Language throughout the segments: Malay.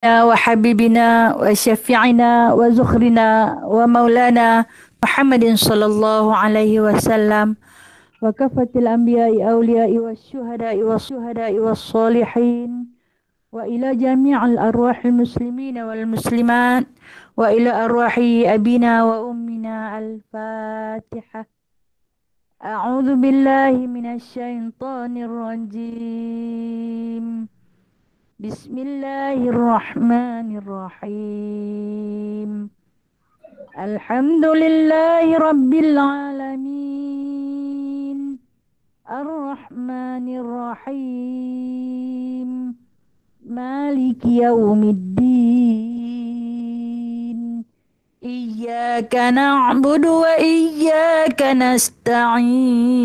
وحبيبنا وشفيعنا وزخرنا ومولانا محمد صلى الله عليه وسلم وكافة الأنبياء أولياء والشهداء والصالحين وإلى جميع الأرواح المسلمين والمسلمات وإلى أرواح أبينا وأمنا الفاتحة. أعوذ بالله من الشيطان الرجيم. بسم الله الرحمن الرحيم. الحمد لله رب العالمين الرحمن الرحيم مالك يوم الدين إياك نعبد وإياك نستعين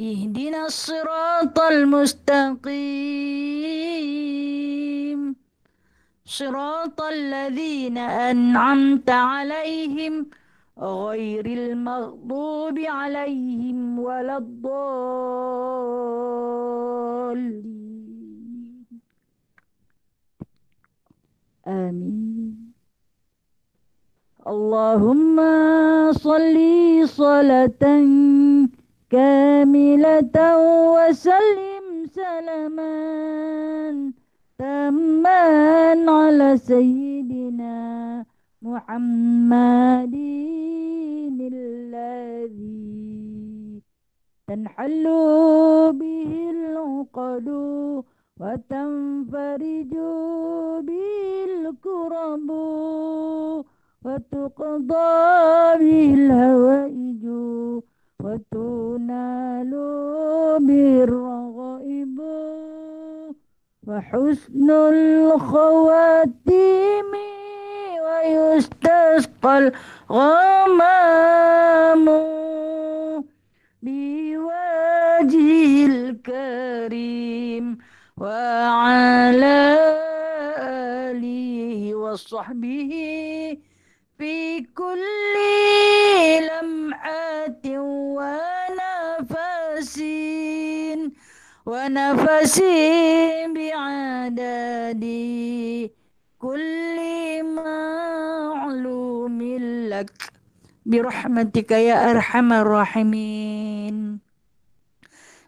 اهدنا الصراط المستقيم صراط الذين أنعمت عليهم غير المغضوب عليهم ولا الضالين آمين. اللهم صل صلاة كاملة وسلم سلاما تاما على سيدنا محمد الذي تنحل به العقد وتنفرج به الكرب وتقضى به الهوائج وتنال بالرغائب وحسن الخواتيم ويستسقى الغمام بوجه الكريم وعلى آله وصحبه في كل لمحة ونفس بعدد كل معلوم لك برحمتك يا أرحم الراحمين.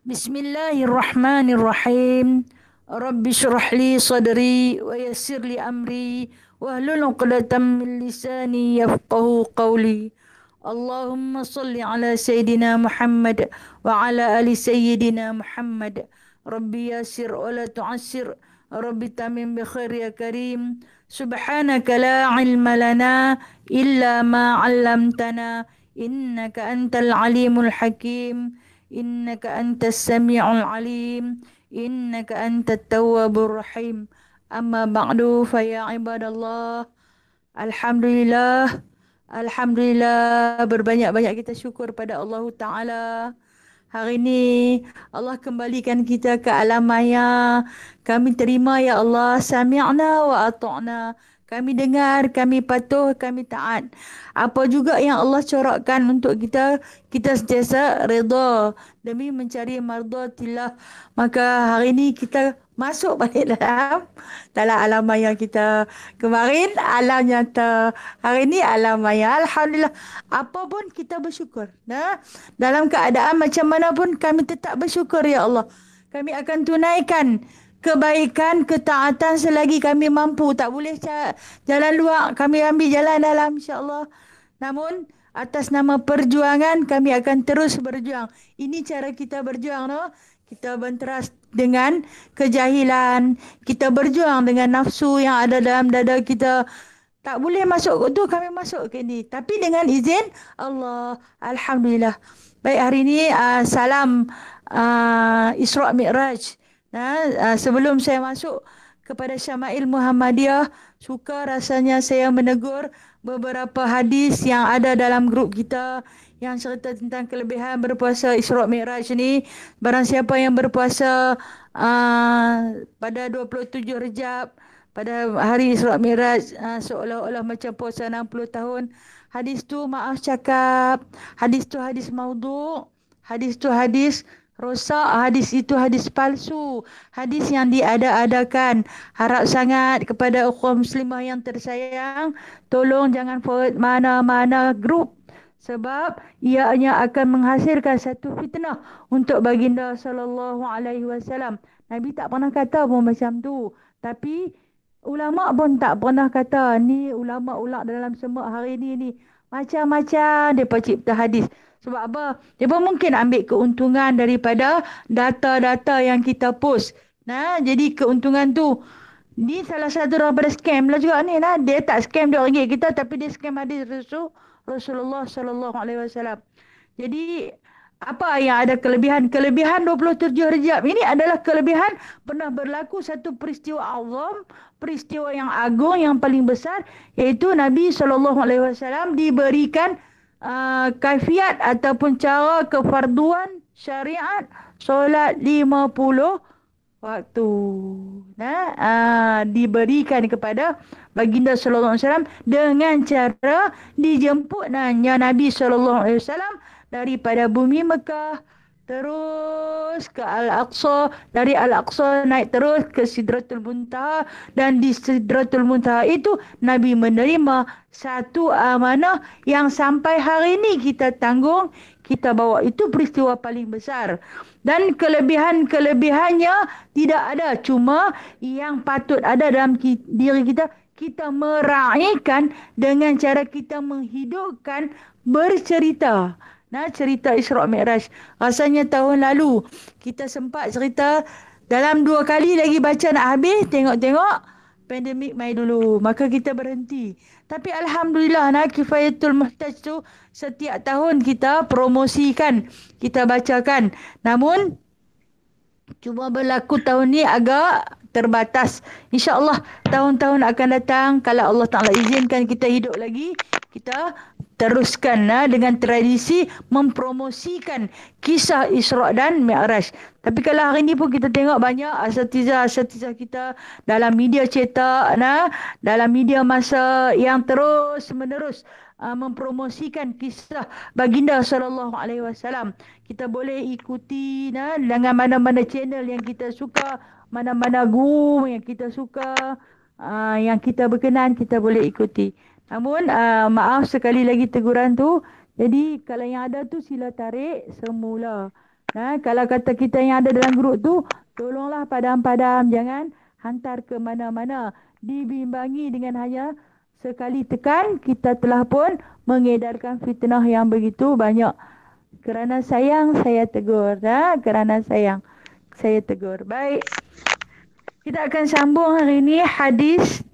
بسم الله الرحمن الرحيم. رب اشرح لي صدري ويسر لي أمري واحلل عقدة من لساني يفقه قولي. اللهم صل على سيدنا محمد وعلى آل سيدنا محمد. ربي يسر ولا تعسر، ربي تمم بخير يا كريم. سبحانك لا علم لنا إلا ما علمتنا إنك أنت العليم الحكيم. إنك أنت السميع العليم، إنك أنت التواب الرحيم. أما بعد فيا عباد الله، Alhamdulillah, Alhamdulillah, berbanyak-banyak kita syukur pada Allah Ta'ala. Hari ini Allah kembalikan kita ke alam maya. Kami terima ya Allah, sami'na wa ata'na. Kami dengar, kami patuh, kami taat. Apa juga yang Allah corakkan untuk kita, kita sentiasa redha demi mencari mardatillah. Maka hari ini kita masuk balik dalam alam maya kita. Kemarin alam nyata, hari ini alam maya. Alhamdulillah, apa pun kita bersyukur. Nah, dalam keadaan macam mana pun kami tetap bersyukur ya Allah. Kami akan tunaikan kebaikan, ketaatan selagi kami mampu. Tak boleh jalan luar, kami ambil jalan dalam insya-Allah. Namun atas nama perjuangan kami akan terus berjuang. Ini cara kita berjuang, no? Kita benteras dengan kejahilan, kita berjuang dengan nafsu yang ada dalam dada kita. Tak boleh masuk tu, kami masuk ke ni. Tapi dengan izin Allah. Alhamdulillah. Baik, hari ini salam Isra' Mi'raj. Sebelum saya masuk kepada Syama'il Muhammadiyah, suka rasanya saya menegur beberapa hadis yang ada dalam grup kita yang cerita tentang kelebihan berpuasa Isra' Mi'raj ni. Barang siapa yang berpuasa pada 27 Rejab, pada hari Isra' Mi'raj, seolah-olah macam puasa 60 tahun. Hadis tu maaf cakap, hadis tu hadis maudhu', hadis tu hadis rosak, hadis itu hadis palsu, hadis yang diada-adakan. Harap sangat kepada ukhwah muslimah yang tersayang, tolong jangan forward mana-mana grup, sebab ianya akan menghasilkan satu fitnah untuk baginda sallallahu alaihi wasallam. Nabi tak pernah kata pun macam tu, tapi ulama pun tak pernah kata. Ni ulama-ulama dalam semua hari ni macam-macam depa cipta hadis. Sebab apa? Dia pun mungkin ambil keuntungan daripada data-data yang kita post. Nah, jadi keuntungan tu ni salah satu daripada scam lah juga ni lah. Dia tak scam RM2 kita, tapi dia scam hadis Rasulullah sallallahu alaihi wasallam. Jadi apa yang ada kelebihan? Kelebihan 27 Rejab ini adalah kelebihan pernah berlaku satu peristiwa azam, peristiwa yang agung, yang paling besar, iaitu Nabi sallallahu alaihi wasallam diberikan kaifiat ataupun cara kefarduan syariat solat 50 waktu. Diberikan kepada baginda sallallahu alaihi wasallam dengan cara dijemput Nabi sallallahu alaihi wasallam daripada bumi Mekah terus ke Al-Aqsa, dari Al-Aqsa naik terus ke Sidratul Muntaha, dan di Sidratul Muntaha itu Nabi menerima satu amanah yang sampai hari ini kita tanggung, kita bawa. Itu peristiwa paling besar, dan kelebihan-kelebihannya tidak ada, cuma yang patut ada dalam diri kita, kita meraihkan dengan cara kita menghidupkan bercerita. Cerita Isra' Mi'raj. Rasanya tahun lalu kita sempat cerita, dalam 2 kali lagi baca nak habis, tengok-tengok pandemik mai dulu, maka kita berhenti. Tapi alhamdulillah, Kifayatul Muhtaj tu setiap tahun kita promosikan, kita bacakan. Namun cuma berlaku tahun ni agak terbatas. InsyaAllah tahun-tahun akan datang, kalau Allah Ta'ala izinkan kita hidup lagi, kita teruskan dengan tradisi mempromosikan kisah Isra' dan Mi'raj. Tapi kalau hari ni pun kita tengok banyak asatizah kita dalam media cetak, dalam media masa yang terus menerus mempromosikan kisah baginda sallallahu alaihi wasallam. Kita boleh ikuti dengan mana-mana channel yang kita suka, mana-mana guru yang kita suka, yang kita berkenan, kita boleh ikuti. Namun maaf sekali lagi teguran tu. Jadi kalau yang ada tu sila tarik semula. Kalau kata kita yang ada dalam grup tu, tolonglah padam-padam, jangan hantar ke mana-mana. Dibimbangi dengan hanya sekali tekan, kita telah pun mengedarkan fitnah yang begitu banyak. Kerana sayang saya tegur. Kerana sayang saya tegur. Baik. Kita akan sambung hari ini hadis.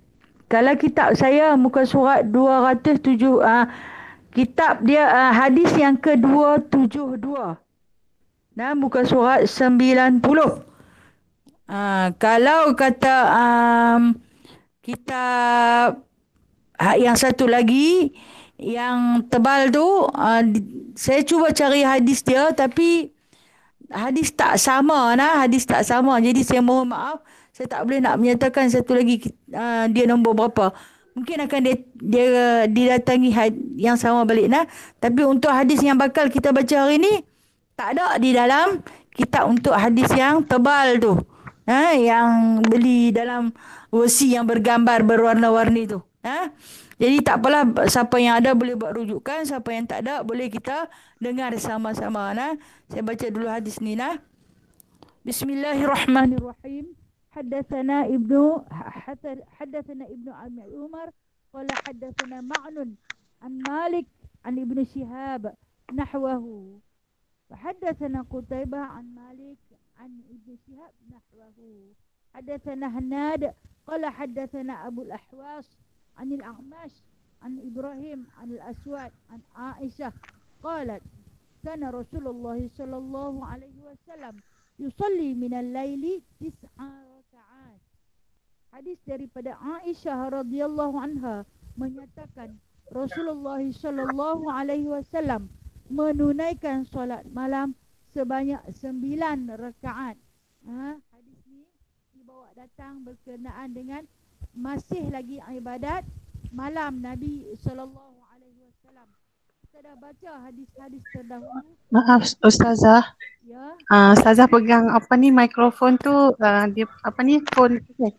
Kalau kitab saya muka surat 207, kitab dia hadis yang ke-272. Muka surat 90. Kalau kata kitab yang satu lagi yang tebal tu, saya cuba cari hadis dia, tapi hadis tak sama. Hadis tak sama. Jadi saya mohon maaf, saya tak boleh nak menyatakan satu lagi dia nombor berapa. Mungkin akan dia didatangi yang sama balik. Tapi untuk hadis yang bakal kita baca hari ni, tak ada di dalam kitab untuk hadis yang tebal tu. Yang beli dalam versi yang bergambar berwarna-warni tu. Jadi tak apalah, siapa yang ada boleh buat rujukan, siapa yang tak ada boleh kita dengar sama-sama. Saya baca dulu hadis ni. Bismillahirrahmanirrahim. حدثنا ابن عمر قال حدثنا معن عن مالك عن ابن شهاب نحوه وحدثنا قتيبة عن مالك عن ابن شهاب نحوه حدثنا هناد قال حدثنا أبو الأحواص عن الأعمش عن إبراهيم عن الأسود عن عائشة قالت كان رسول الله صلى الله عليه وسلم yusalli minal laili 9 rakaat. Hadis daripada Aisyah radhiyallahu anha menyatakan Rasulullah sallallahu alaihi wasallam menunaikan solat malam sebanyak 9 rakaat. Hadis ni dibawa datang berkenaan dengan masih lagi ibadat malam Nabi sallallahu alaihi wasallam. kita dah baca hadis-hadis terdahulu. Maaf Ustazah. Ya. Ustazah pegang apa ni mikrofon tu, dia apa ni phone. Okay.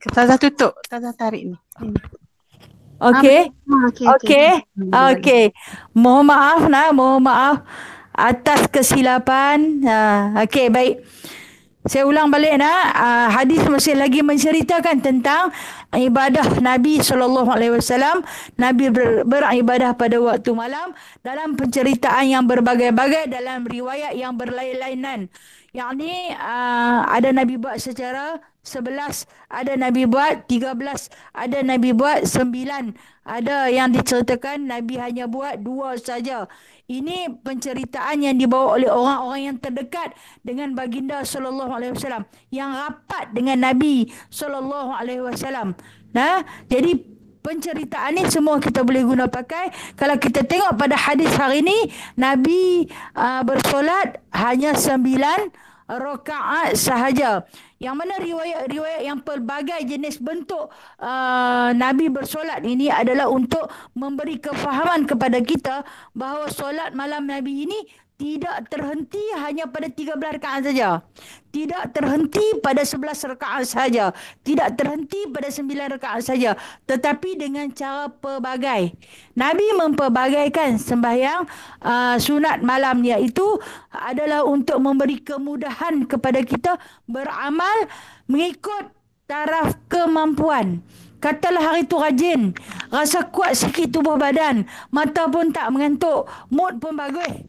Ustazah tutup, Ustazah tarik ni. Ini. Okey. Okey. Okey. Okey. Mohon maaf atas kesilapan. Okey, baik. Saya ulang balik hadis masih lagi menceritakan tentang ibadah Nabi SAW. Nabi beribadah pada waktu malam dalam penceritaan yang berbagai-bagai, dalam riwayat yang berlain-lainan. Yang ni ada Nabi buat secara 11, ada Nabi buat 13, ada Nabi buat 9, ada yang diceritakan Nabi hanya buat 2 saja. Ini penceritaan yang dibawa oleh orang-orang yang terdekat dengan baginda sallallahu alaihi wasallam, yang rapat dengan Nabi sallallahu alaihi wasallam. Jadi penceritaan ni semua kita boleh guna pakai. Kalau kita tengok pada hadis hari ni, Nabi bersolat hanya 9 rakaat sahaja. Yang mana riwayat-riwayat yang pelbagai jenis bentuk Nabi bersolat ini adalah untuk memberi kefahaman kepada kita bahawa solat malam Nabi ini tidak terhenti hanya pada 13 rakaat saja. Tidak terhenti pada 11 rakaat saja. Tidak terhenti pada 9 rakaat saja. Tetapi dengan cara pelbagai. Nabi memperbagaikan sembahyang sunat malam, iaitu adalah untuk memberi kemudahan kepada kita beramal mengikut taraf kemampuan. Katalah hari tu rajin, rasa kuat sikit tubuh badan, mata pun tak mengantuk, mood pun bagus.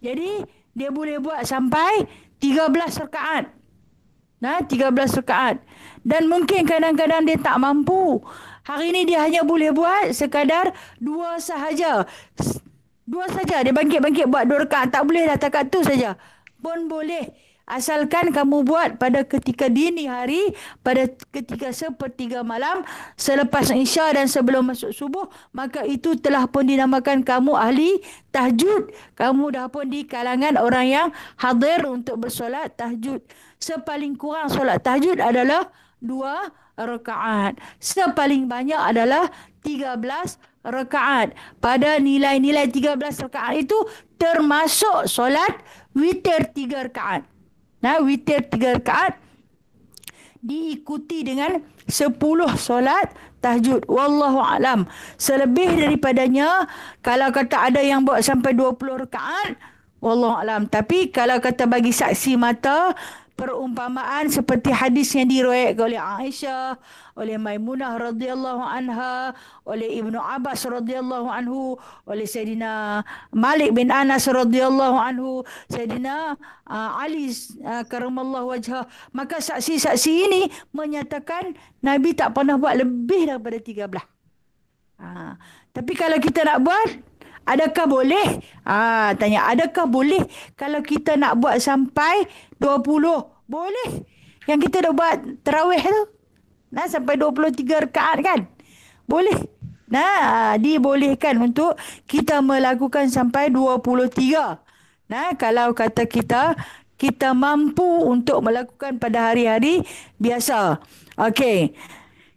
Jadi dia boleh buat sampai 13 rakaat. 13 rakaat. Dan mungkin kadang-kadang dia tak mampu. Hari ni dia hanya boleh buat sekadar 2 sahaja. 2 saja. Dia bangkit-bangkit buat 2 rakaat. Tak boleh dah, takat tu saja. Pun boleh. Asalkan kamu buat pada ketika dini hari, pada ketika 1/3 malam, selepas Isya dan sebelum masuk subuh, maka itu telah pun dinamakan kamu ahli tahajud. Kamu dah pun di kalangan orang yang hadir untuk bersolat tahajud. Sepaling kurang solat tahajud adalah 2 rakaat. Sepaling banyak adalah 13 rakaat. Pada nilai-nilai 13 rakaat itu termasuk solat witir 3 rakaat. Witir 3 rakaat diikuti dengan 10 solat tahajud. Wallahu alam. Selebih daripadanya, kalau kata ada yang buat sampai 20 rakaat, wallahu alam. Tapi kalau kata bagi saksi mata, perumpamaan seperti hadis yang diriwayatkan oleh Aisyah, oleh Maimunah radhiyallahu anha, oleh Ibnu Abbas radhiyallahu anhu, oleh Sayyidina Malik bin Anas radhiyallahu anhu, Sayyidina Ali karamallahu wajhah. Maka saksi-saksi ini menyatakan Nabi tak pernah buat lebih daripada 13. Tapi kalau kita nak buat, adakah boleh? Tanya, adakah boleh kalau kita nak buat sampai 20? Boleh. Yang kita dah buat tarawih tu. Sampai 23 rakaat kan? Boleh. Dibolehkan untuk kita melakukan sampai 23. Kalau kata kita mampu untuk melakukan pada hari-hari biasa. Okey.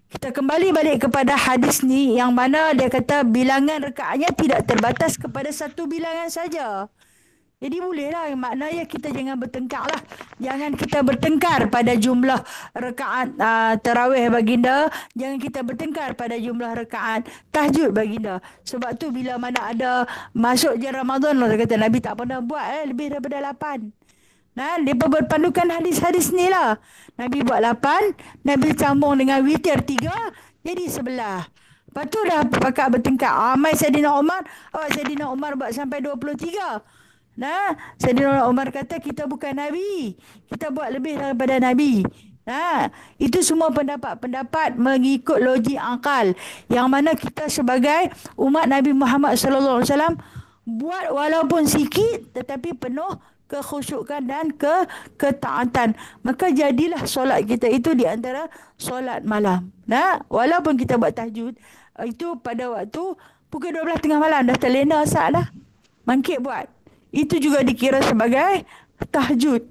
Kita kembali balik kepada hadis ni, yang mana dia kata bilangan rakaatnya tidak terbatas kepada satu bilangan saja. Jadi bolehlah, maknanya kita jangan bertengkar lah. Jangan kita bertengkar pada jumlah rakaat tarawih baginda. Jangan kita bertengkar pada jumlah rakaat tahajud baginda. Sebab tu bila mana ada masuk je Ramadan, dia kata Nabi tak pernah buat lebih daripada 8. Mereka berpandukan hadis-hadis ni lah. Nabi buat 8, Nabi sambung dengan witir 3, jadi 11. Lepas tu dah pakat bertengkar. Mai Saidina Umar, Saidina Umar buat sampai 23. Saidina Umar kata kita bukan Nabi, kita buat lebih daripada Nabi. Itu semua pendapat-pendapat mengikut logik akal, yang mana kita sebagai umat Nabi Muhammad sallallahu alaihi wasallam buat walaupun sikit tetapi penuh kekhusyukan dan ketaatan. Maka jadilah solat kita itu di antara solat malam. Walaupun kita buat tahajud, itu pada waktu pukul 12 tengah malam dah terlena asal dah, bangkit buat, itu juga dikira sebagai tahajud.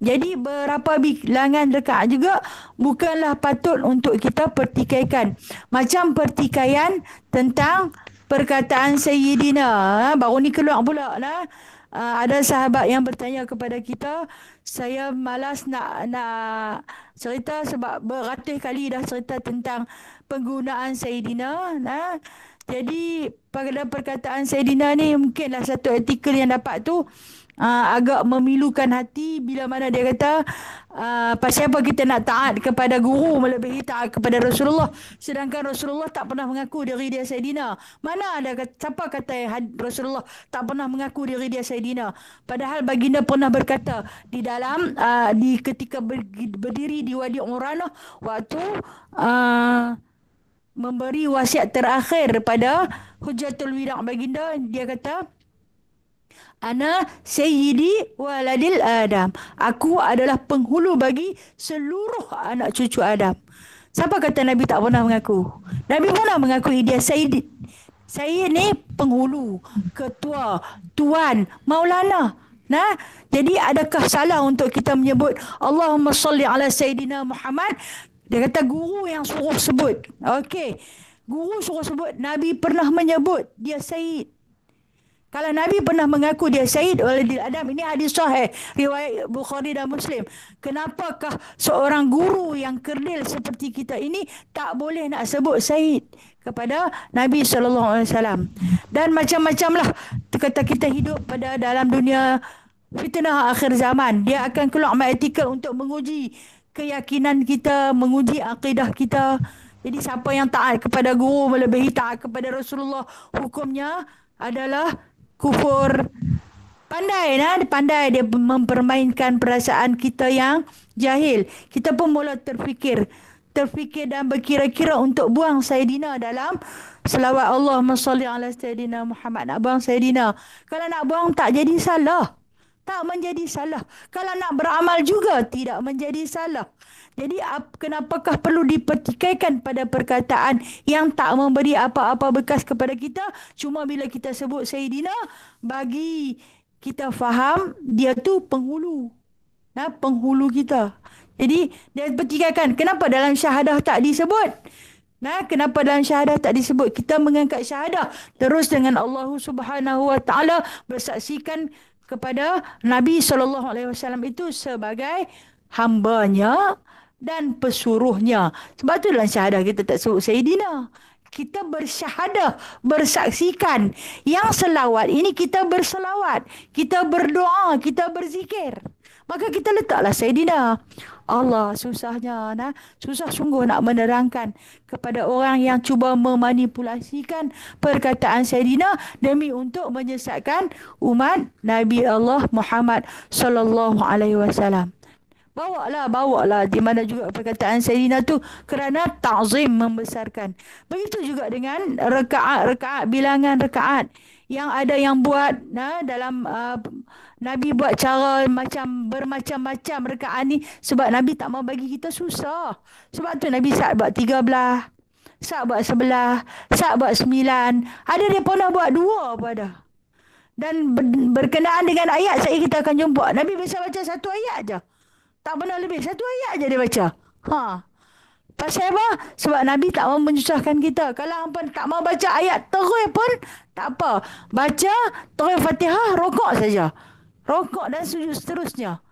Jadi berapa bilangan rakaat juga bukanlah patut untuk kita pertikaikan. Macam pertikaian tentang perkataan Sayyidina. Baru ni keluar pula. Ada sahabat yang bertanya kepada kita, saya malas nak cerita sebab beratus kali dah cerita tentang penggunaan Sayyidina. Jadi pada perkataan Sayyidina ni mungkinlah satu artikel yang dapat tu agak memilukan hati bila mana dia kata pasal apa kita nak taat kepada guru melebihi taat kepada Rasulullah, sedangkan Rasulullah tak pernah mengaku diri dia Sayyidina. Mana ada siapa kata Rasulullah tak pernah mengaku diri dia Sayyidina, padahal baginda pernah berkata di dalam di ketika berdiri di Wadi Uranah waktu memberi wasiat terakhir pada Hujjatul Wida' baginda, dia kata, Ana Sayyidi Waladil Adam. Aku adalah penghulu bagi seluruh anak cucu Adam. Siapa kata Nabi tak pernah mengaku? Nabi pernah mengakui dia Sayyid. Sayyid ni penghulu, ketua, tuan, maulana. Jadi adakah salah untuk kita menyebut Allahumma salli ala Sayyidina Muhammad? Dia kata guru yang suruh sebut. Okey. Guru suruh sebut. Nabi pernah menyebut dia Sayyid. Kalau Nabi pernah mengaku dia Sayyid Waladil Adam, ini hadis sahih riwayat Bukhari dan Muslim. Kenapakah seorang guru yang kerdil seperti kita ini tak boleh nak sebut Sayyid kepada Nabi SAW? Dan macam-macam lah kata kita hidup pada dalam dunia fitnah akhir zaman. Dia akan keluar artikel untuk menguji keyakinan kita, menguji akidah kita. Jadi siapa yang taat kepada guru melebihi taat kepada Rasulullah, hukumnya adalah kufur. Pandai dia mempermainkan perasaan kita yang jahil. Kita pun mula terfikir dan berkira-kira untuk buang Sayyidina dalam selawat Allahumma salli ala Sayyidina Muhammad. Nak buang Sayyidina. Kalau nak buang tak jadi salah. Tak menjadi salah. Kalau nak beramal juga tidak menjadi salah. Jadi kenapakah perlu dipertikaikan pada perkataan yang tak memberi apa-apa bekas kepada kita? Cuma bila kita sebut Sayyidina, bagi kita faham dia tu penghulu. Penghulu kita. Jadi dia pertikaikan. Kenapa dalam syahadah tak disebut? Kenapa dalam syahadah tak disebut? Kita mengangkat syahadah terus dengan Allah Subhanahu Wa Taala bersaksikan kepada Nabi SAW itu sebagai hambanya dan pesuruhnya. Sebab tu dalam syahadah kita tak sebut Sayyidina. Kita bersyahadah, bersaksikan. Yang selawat ini kita berselawat. Kita berdoa, kita berzikir. Maka kita letaklah Sayyidina. Allah, susahnya. Susah sungguh nak menerangkan kepada orang yang cuba memanipulasikan perkataan Sayyidina demi untuk menyesatkan umat Nabi Allah Muhammad sallallahu alaihi wasallam. Bawalah di mana juga perkataan Sayyidina tu kerana ta'zim, membesarkan. Begitu juga dengan rakaat, bilangan rakaat yang ada yang buat dalam Nabi buat cara bermacam-macam rakaat ni sebab Nabi tak mau bagi kita susah. Sebab tu Nabi saat buat 13, saat buat 11, saat buat 9. Ada dia pernah buat 2 pun ada. Dan berkenaan dengan ayat kita akan jumpa Nabi biasa baca 1 ayat je. Tak pernah lebih. 1 ayat je dia baca. Pasal apa? Sebab Nabi tak mau menyusahkan kita. Kalau hampa tak mau baca ayat terus pun tak apa. Baca terus Fatihah, rokok saja. Rokok dan sujud seterusnya.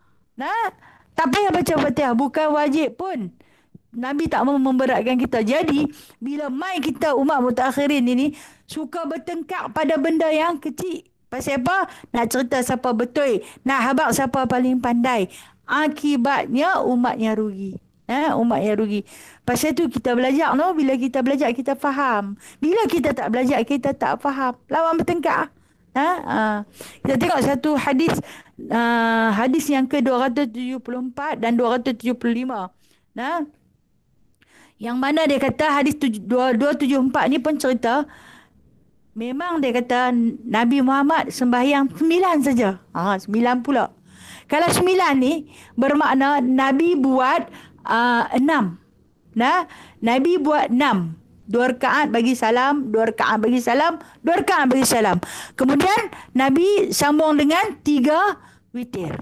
Tak payah baca Fatihah. Bukan wajib pun. Nabi tak mau memberatkan kita. Jadi, bila mai kita umat mutakhirin ini suka bertengkar pada benda yang kecil. Pasal apa? Nak cerita siapa betul. Nak habaq siapa paling pandai. Akibatnya umatnya rugi. Umatnya rugi. Pasal tu kita belajar. Bila kita belajar, kita faham. Bila kita tak belajar, kita tak faham. Lawan bertengkar. Kita tengok satu hadis. Hadis yang ke-274 dan 275. Yang mana dia kata hadis 274 ni pun cerita. Memang dia kata Nabi Muhammad sembahyang 9 saja. 9 pula. Kalau 9 ni bermakna Nabi buat 6. Nabi buat 6. 2 rakaat bagi salam, 2 rakaat bagi salam, 2 rakaat bagi salam. Kemudian Nabi sambung dengan 3 witir.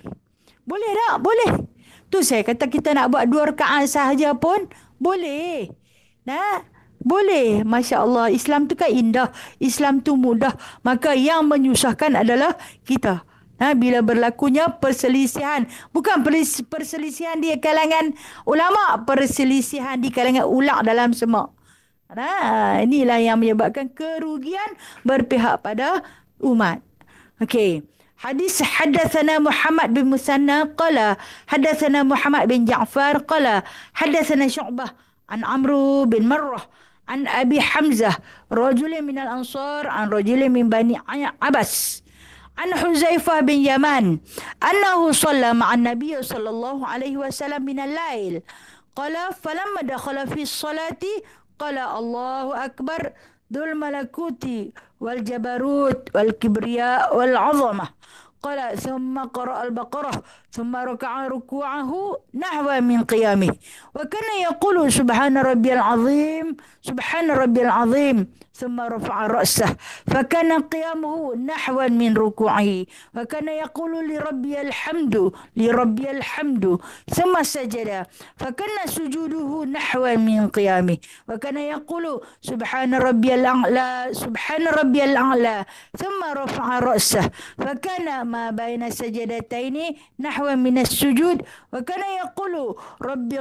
Boleh tak? Boleh. Tu saya kata kita nak buat 2 rakaat sahaja pun boleh. Boleh. Masya Allah. Islam tu kan indah. Islam tu mudah. Maka yang menyusahkan adalah kita. Bila berlakunya perselisihan. Bukan perselisihan di kalangan ulama. Perselisihan di kalangan ulak dalam semak. Inilah yang menyebabkan kerugian berpihak pada umat. Okey. Hadis hadatsana Muhammad bin Musanna qala hadatsana Muhammad bin Ja'far qala hadatsana Syu'bah an Amru bin Marrah an Abi Hamzah rajulun minal Ansar an rajulin min Bani Abbas عن حذيفة بن يمان أنه صلى مع النبي صلى الله عليه وسلم من الليل قال فلما دخل في الصلاة قال الله أكبر ذو الملكوت والجبروت والكبرياء والعظمة قال ثم قرأ البقرة ثم ركع ركوعه نحو من قيامه وكان يقول سبحان ربي العظيم سبحان ربي العظيم ثم رفع رأسه فكان قيامه نحوا من ركوعه وكان يقول لربي الحمد لربي الحمد ثم سجد فكان سجوده نحوا من قيامه وكان يقول سبحان ربي الأعلى سبحان ربي الأعلى ثم رفع رأسه فكان ما بين سجدتين نحو من السجود وكان يقول ربي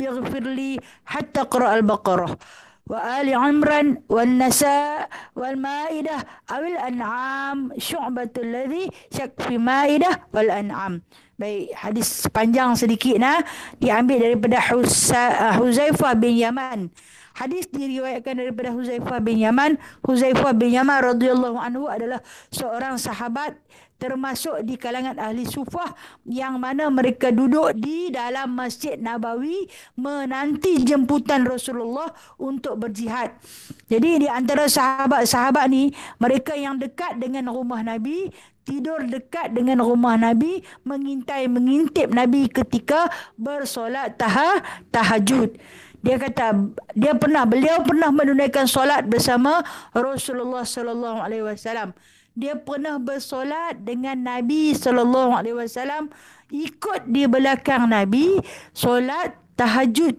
اغفر لي حتى قرأ البقرة وآل عمران والنساء والمائدة أو الأنعام شعبة الذي شك في مائدة والأنعام. Baik, hadis panjang sedikit diambil daripada Huzaifah bin Yaman. Hadis diriwayatkan daripada Huzaifah bin Yaman. Huzaifah bin Yaman radhiyallahu anhu adalah seorang sahabat termasuk di kalangan ahli sufah yang mana mereka duduk di dalam Masjid Nabawi menanti jemputan Rasulullah untuk berjihad. Jadi di antara sahabat-sahabat ni, mereka yang dekat dengan rumah Nabi, tidur dekat dengan rumah Nabi, mengintip Nabi ketika bersolat tahajud. Dia kata beliau pernah menunaikan solat bersama Rasulullah sallallahu alaihi wasallam. Dia pernah bersolat dengan Nabi sallallahu alaihi wasallam, ikut di belakang Nabi solat tahajud.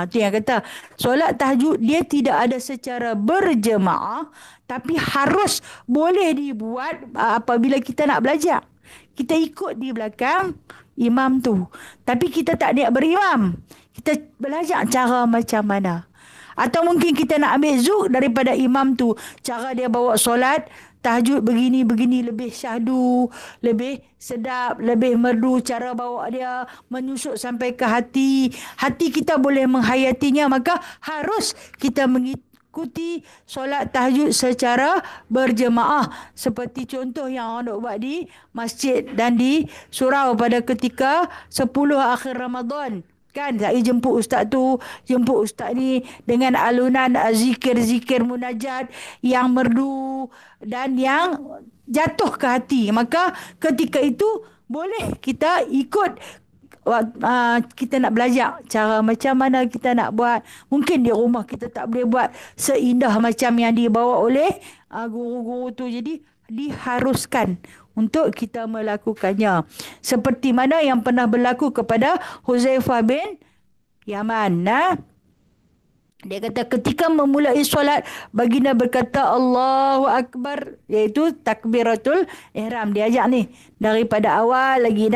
Tu yang kata solat tahajud dia tidak ada secara berjemaah, tapi harus boleh dibuat apabila kita nak belajar. Kita ikut di belakang imam tu. Tapi kita tak niat berimam. Kita belajar cara macam mana. Atau mungkin kita nak ambil zuk daripada imam tu. Cara dia bawa solat tahajud begini lebih syahdu, lebih sedap, lebih merdu cara bawa dia menyusuk sampai ke hati. Hati kita boleh menghayatinya, maka harus kita mengikuti solat tahajud secara berjemaah. Seperti contoh yang orang buat di masjid dan di surau pada ketika 10 akhir Ramadan. Kan saya jemput ustaz tu, jemput ustaz ni dengan alunan zikir-zikir munajat yang merdu dan yang jatuh ke hati. Maka ketika itu boleh kita ikut, kita nak belajar cara macam mana kita nak buat. Mungkin di rumah kita tak boleh buat seindah macam yang dibawa oleh guru-guru tu. Jadi diharuskan untuk kita melakukannya. Seperti mana yang pernah berlaku kepada Huzaifah bin Yaman. Dia kata ketika memulai solat, baginda berkata Allahu Akbar, iaitu takbiratul ihram. Dia ajak ni daripada awal lagi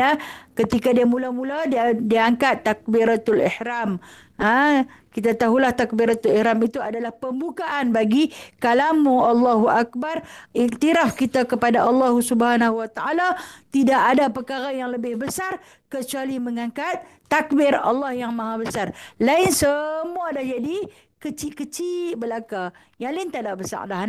ketika dia mula-mula dia angkat takbiratul ihram. Kita tahulah takbiratul ihram itu adalah pembukaan bagi kalamu Allahu Akbar, iktiraf kita kepada Allah Subhanahu wa taala. Tidak ada perkara yang lebih besar kecuali mengangkat takbir Allah yang maha besar. Lain semua dah jadi kecil-kecil belaka. Yang lain tak ada besar dah.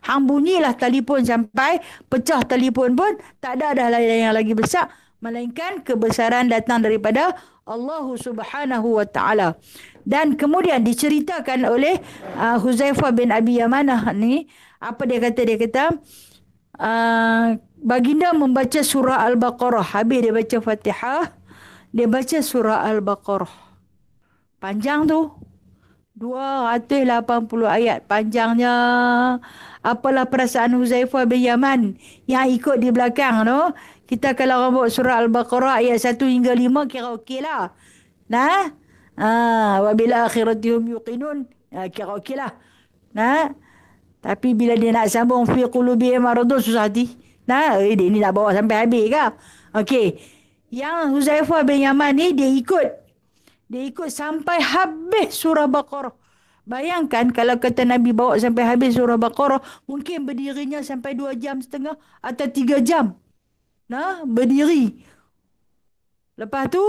Hang bunyilah telefon sampai pecah telefon pun tak ada dah yang lagi besar, melainkan kebesaran datang daripada Allah Subhanahu wa taala. Dan kemudian diceritakan oleh Huzaifah bin Abi Yamanah ni, apa dia kata? Dia kata baginda membaca surah Al-Baqarah. Habis dia baca Fatihah, dia baca surah Al-Baqarah. Panjang tu. 280 ayat panjangnya. Apalah perasaan Huzaifah bin Yaman yang ikut di belakang tu. Kita kalau orang bawa surah Al-Baqarah ayat 1 hingga 5 kira okey lah. Wa bil akhirati hum yuqinun. Kira okeylah. Nah, tapi bila dia nak sambung fi qulubihim maradun susah hati. Nah, dia ni nak bawa sampai habis ke? Okey. Yang Huzaifah bin Yaman ni dia ikut sampai habis surah Baqarah. Bayangkan kalau kata Nabi bawa sampai habis surah Baqarah, mungkin berdirinya sampai 2 jam setengah atau 3 jam. Nah, berdiri. Lepas tu,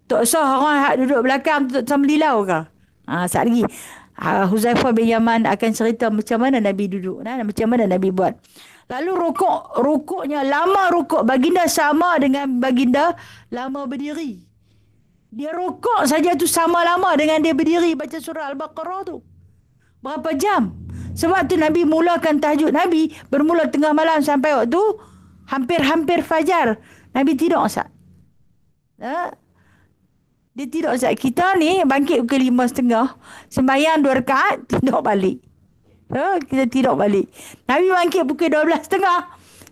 tak sah orang hak duduk belakang tu sama lilau ke? Saat lagi. Huzaifah bin Yaman akan cerita macam mana Nabi duduk. Macam mana Nabi buat. Lalu rukuknya lama rukuk. Baginda sama dengan baginda lama berdiri. Dia rukuk saja tu sama lama dengan dia berdiri baca surah Al-Baqarah tu. Berapa jam? Sebab tu Nabi mulakan tahajud Nabi bermula tengah malam sampai waktu hampir-hampir fajar. Nabi tidur Ustaz. Dia tidur Ustaz. Kita ni bangkit pukul 5.30, sembahyang 2 rakaat, tidur balik. Kita tidur balik. Nabi bangkit pukul 12.30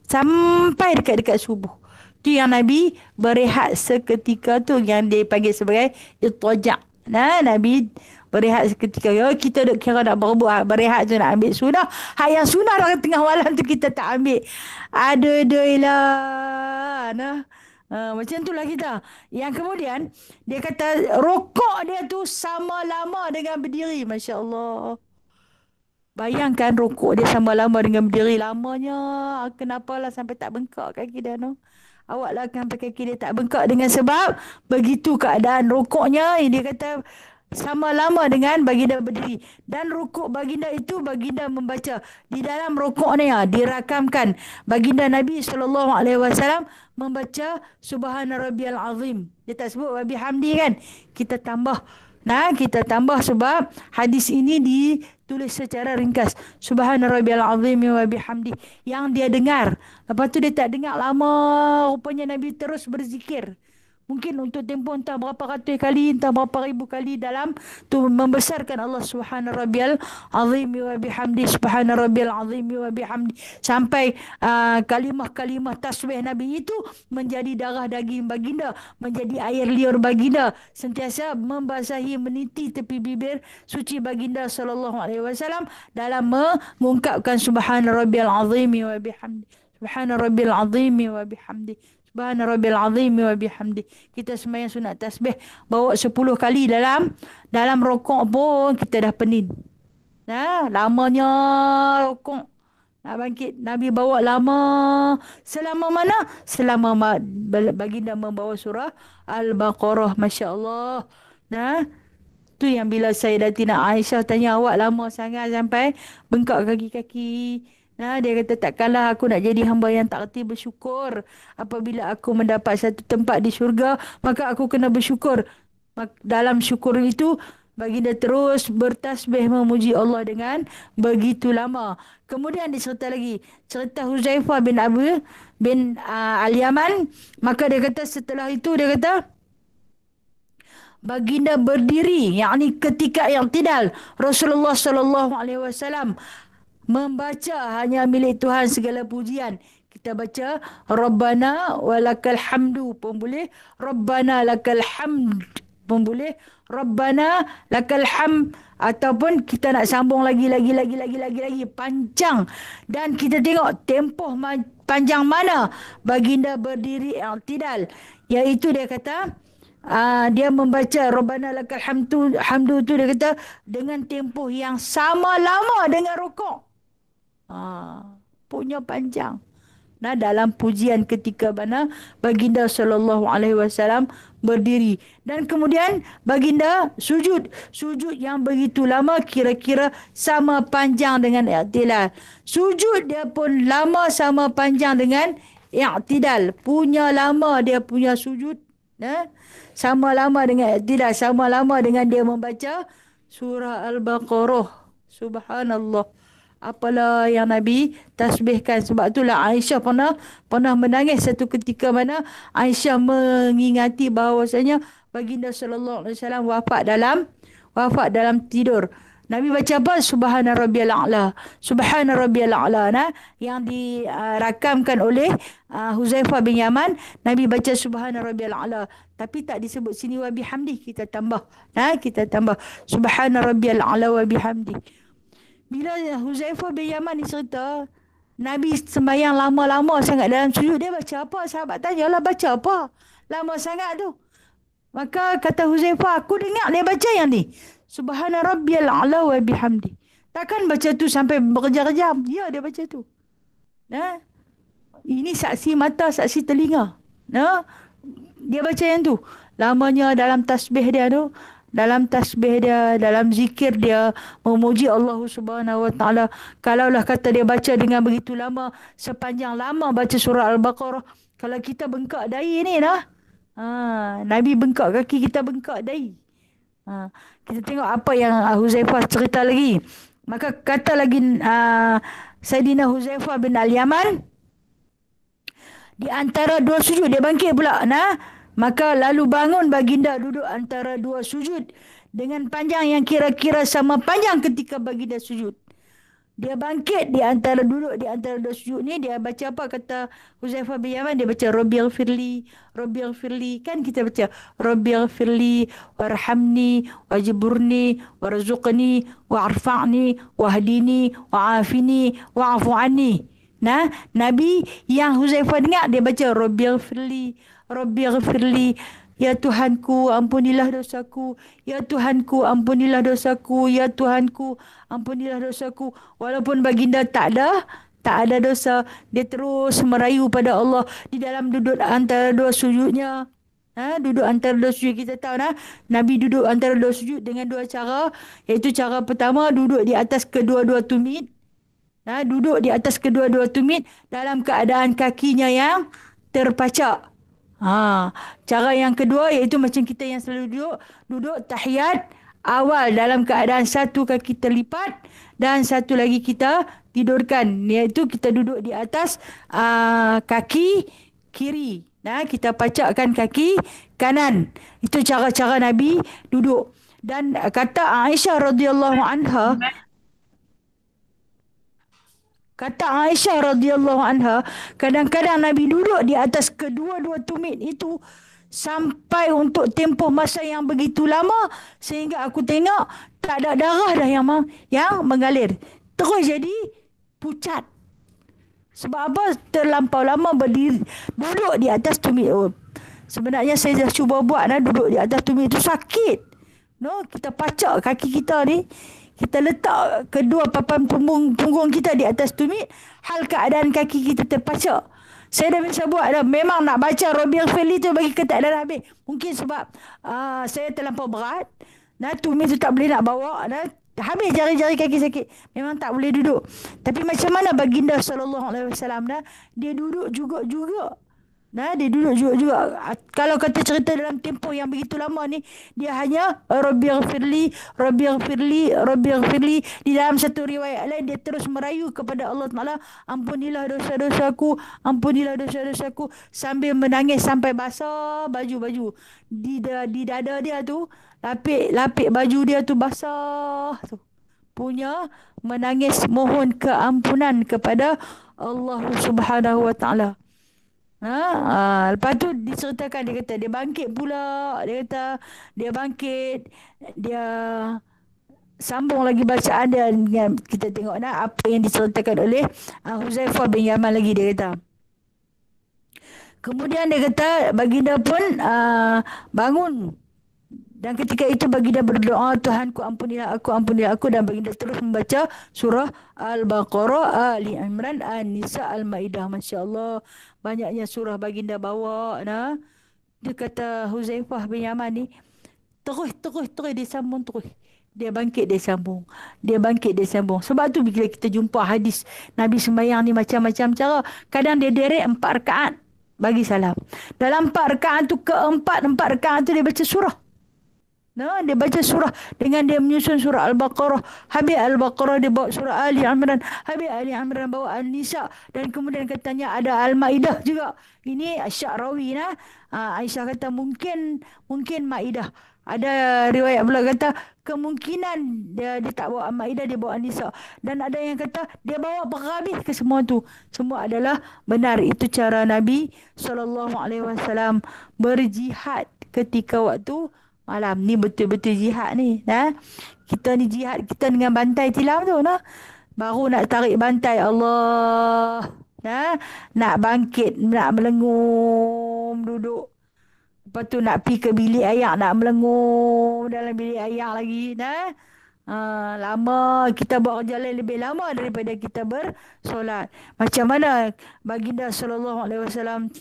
sampai dekat-dekat subuh. Tu yang Nabi berehat seketika tu yang dia panggil sebagai itajak. Nabi berehat seketika. Kita duk kira nak berbuat berehat tu nak ambil sunnah. Hak yang sunnah dalam tengah malam tu kita tak ambil. Aduh lah. Macam itulah kita. Yang kemudian dia kata rokok dia tu sama lama dengan berdiri. Masya Allah. Bayangkan rokok dia sama lama dengan berdiri. Lamanya. Kenapalah sampai tak bengkak kaki dia tu. Awak lah akan pakai kaki dia tak bengkak dengan sebab begitu keadaan rokoknya. Dia kata sama lama dengan baginda berdiri. Dan rukuk baginda itu baginda membaca. Di dalam rukuk ni dirakamkan baginda Nabi SAW membaca Subhana Rabbiyal Azim. Dia tak sebut wa bihamdi kan. Kita tambah sebab hadis ini ditulis secara ringkas. Subhana Rabbiyal Azim wa bihamdi. Yang dia dengar. Lepas tu dia tak dengar lama. Rupanya Nabi terus berzikir. Mungkin untuk tempoh entah berapa ratus kali, entah berapa ribu kali dalam tu membesarkan Allah Subhana Rabbiyal Azim wa bihamdi, Subhana Rabbiyal Azim wa bihamdi, sampai kalimah-kalimah tasbih Nabi itu menjadi darah daging baginda, menjadi air liur baginda, sentiasa membasahi meniti tepi bibir suci baginda sallallahu alaihi wasallam dalam mengungkapkan Subhana Rabbiyal Azim wa bihamdi, Subhana Rabbiyal Azim wa bihamdi, Subhana Rabbil Azim wa bihamdi. Kita sembahyang sunat tasbih bawa 10 kali dalam rokok pun kita dah pening. Lamanya rokok. Nak bangkit Nabi bawa lama. Selama mana? Selama baginda membawa surah Al-Baqarah. Masya Allah. Tu yang bila Sayyidatina Aisyah tanya, awak lama sangat sampai bengkak kaki-kaki. Dia kata takkanlah aku nak jadi hamba yang tak reti bersyukur. Apabila aku mendapat satu tempat di syurga, maka aku kena bersyukur. Dalam syukur itu, baginda terus bertasbih memuji Allah dengan begitu lama. Kemudian dicerita lagi. Cerita Huzaifah bin Al-Yaman. Maka dia kata setelah itu, dia kata, baginda berdiri, yakni ketika i'tidal. Rasulullah SAW membaca hanya milik Tuhan segala pujian. Kita baca Rabbana walakal hamdu pun boleh, Rabbana lakal hamd pun boleh, Rabbana lakal hamd, ataupun kita nak sambung lagi panjang. Dan kita tengok tempoh panjang mana baginda berdiri i'tidal, iaitu dia kata dia membaca Rabbana lakal hamdu tu dia kata dengan tempoh yang sama lama dengan rukuk. Punya panjang. Dalam pujian ketika mana baginda sallallahu alaihi wasallam berdiri, dan kemudian baginda sujud yang begitu lama, kira-kira sama panjang dengan i'tidal. Sujud dia pun lama sama panjang dengan i'tidal. Punya lama dia punya sujud, sama lama dengan i'tidal, sama lama dengan dia membaca surah Al-Baqarah. Subhanallah. Apalah yang Nabi tasbihkan. Sebab itulah Aisyah pernah menangis satu ketika mana Aisyah mengingati bahawasanya baginda sallallahu alaihi wasallam wafat dalam tidur. Nabi baca apa? Subhana rabbiyal a'la. Subhana rabbiyal a'la. Nah, yang dirakamkan oleh Huzaifah bin Yaman, Nabi baca subhana rabbiyal a'la. Tapi tak disebut sini wa bihamdi, kita tambah. Nah, kita tambah subhana rabbiyal a'la wa bihamdi. Bila Huzaifah bin Yaman ni cerita, Nabi sembahyang lama-lama sangat dalam sujud, dia baca apa? Sahabat tanya lah, baca apa? Lama sangat tu. Maka kata Huzaifah, aku dengar dia baca yang ni. Subhana rabbiyal a'la wa bihamdi. Takkan baca tu sampai berjam-jam. Ya, dia baca tu. Nah, ini saksi mata, saksi telinga. Nah, dia baca yang tu. Lamanya dalam tasbih dia tu, dalam zikir dia memuji Allah Subhanahu Wa Taala. Kalaulah kata dia baca dengan begitu lama, sepanjang lama baca surah Al-Baqarah, kalau kita bengkak dahi ni lah. Nabi bengkak kaki, kita bengkak dahi. Kita tengok apa yang Huzaifah cerita lagi. Maka kata lagi Saidina Huzaifah bin Al-Yaman, di antara dua sujud dia bangkit pula. Maka lalu bangun baginda duduk antara dua sujud dengan panjang yang kira-kira sama panjang ketika baginda sujud. Dia bangkit duduk di antara dua sujud ni, dia baca apa? Kata Huzaifah bin Yaman, dia baca Rabbighfirli, Rabbighfirli. Kan kita baca Rabbighfirli warhamni wajburni warzuqni warfa'ni wahdini wa'afini wa'afu anni. Nah, Nabi yang Huzaifah dengar, dia baca Rabbighfirli, Rabbighfirli. Ya Tuhanku, ampunilah dosaku. Ya Tuhanku, ampunilah dosaku. Ya Tuhanku, ampunilah dosaku. Walaupun baginda tak ada dosa, dia terus merayu pada Allah di dalam duduk antara dua sujudnya. Duduk antara dua sujud, kita tahu Nabi duduk antara dua sujud dengan dua cara. Iaitu cara pertama, duduk di atas kedua-dua tumit. Duduk di atas kedua-dua tumit dalam keadaan kakinya yang terpacak. Cara yang kedua iaitu macam kita yang selalu duduk tahiyat awal dalam keadaan satu kaki terlipat dan satu lagi kita tidurkan, iaitu kita duduk di atas kaki kiri. Kita pacakkan kaki kanan. Itu cara-cara Nabi duduk. Dan kata Aisyah radhiyallahu anha, kadang-kadang Nabi duduk di atas kedua-dua tumit itu sampai untuk tempoh masa yang begitu lama, sehingga aku tengok tak ada darah dah yang mengalir. Terus jadi pucat. Sebab apa? Terlampau lama berdiri, duduk di atas tumit. Sebenarnya saya dah cuba buat duduk di atas tumit itu sakit. Kita pacak kaki kita ni. Kita letak kedua papan punggung kita di atas tumit, hal keadaan kaki kita terpacak. Saya dah biasa buat dah. Memang nak baca Rabbighfirli tu bagi kita tak ada habis. Mungkin sebab saya terlampau berat. Tumit tu tak boleh nak bawa. Habis jari-jari kaki sakit. Memang tak boleh duduk. Tapi macam mana baginda SAW, dia duduk juga. Dia duduk juga. Kalau kata cerita dalam tempoh yang begitu lama ni, dia hanya Rabbighfirli, Rabbighfirli, Rabbighfirli. Di dalam satu riwayat lain, dia terus merayu kepada Allah Ta'ala, ampunilah dosa-dosaku, ampunilah dosa-dosaku, sambil menangis sampai basah baju-baju. Di dada dia tu, lapik baju dia tu basah tu. Punya menangis mohon keampunan kepada Allah Subhanahu Wa Ta'ala. Lepas tu diceritakan, dia kata dia bangkit pula. Dia kata dia bangkit, dia sambung lagi bacaan dia. Kita tengok apa yang diceritakan oleh Huzaifah bin Yaman lagi. Dia kata, kemudian dia kata baginda pun bangun. Dan ketika itu baginda berdoa, Tuhanku ampunilah aku. Dan baginda terus membaca surah Al-Baqarah, Ali Imran, An-Nisa, Al-Ma'idah. Masya Allah, banyaknya surah baginda bawa. Dia kata Huzaifah bin Yaman ni, terus dia sambung terus. Dia bangkit, dia sambung. Sebab tu bila kita jumpa hadis Nabi sembahyang ni macam-macam cara. Kadang dia derek 4 rakaat bagi salam. Dalam 4 rakaat tu, keempat rakaat tu dia baca surah. Dia baca surah dengan dia menyusun surah Al-Baqarah. Habis Al-Baqarah dia bawa surah Ali Imran. Habis Ali Imran bawa An-Nisa. Dan kemudian katanya ada Al-Ma'idah juga. Ini Sya'rawi. Aisyah kata mungkin Ma'idah. Ada riwayat pula kata kemungkinan dia tak bawa Al-Maidah, dia bawa An-Nisa. Dan ada yang kata dia bawa habis ke semua tu. Semua adalah benar. Itu cara Nabi SAW berjihad ketika waktu malam. Ni betul-betul jihad ni. Kita ni jihad kita dengan bantai tilam tu. Baru nak tarik bantai, Allah. Nak bangkit, nak melengum, duduk. Lepas tu nak pergi ke bilik ayak, nak melengum dalam bilik ayak lagi. Lama kita buat kerja lain lebih lama daripada kita bersolat. Macam mana baginda SAW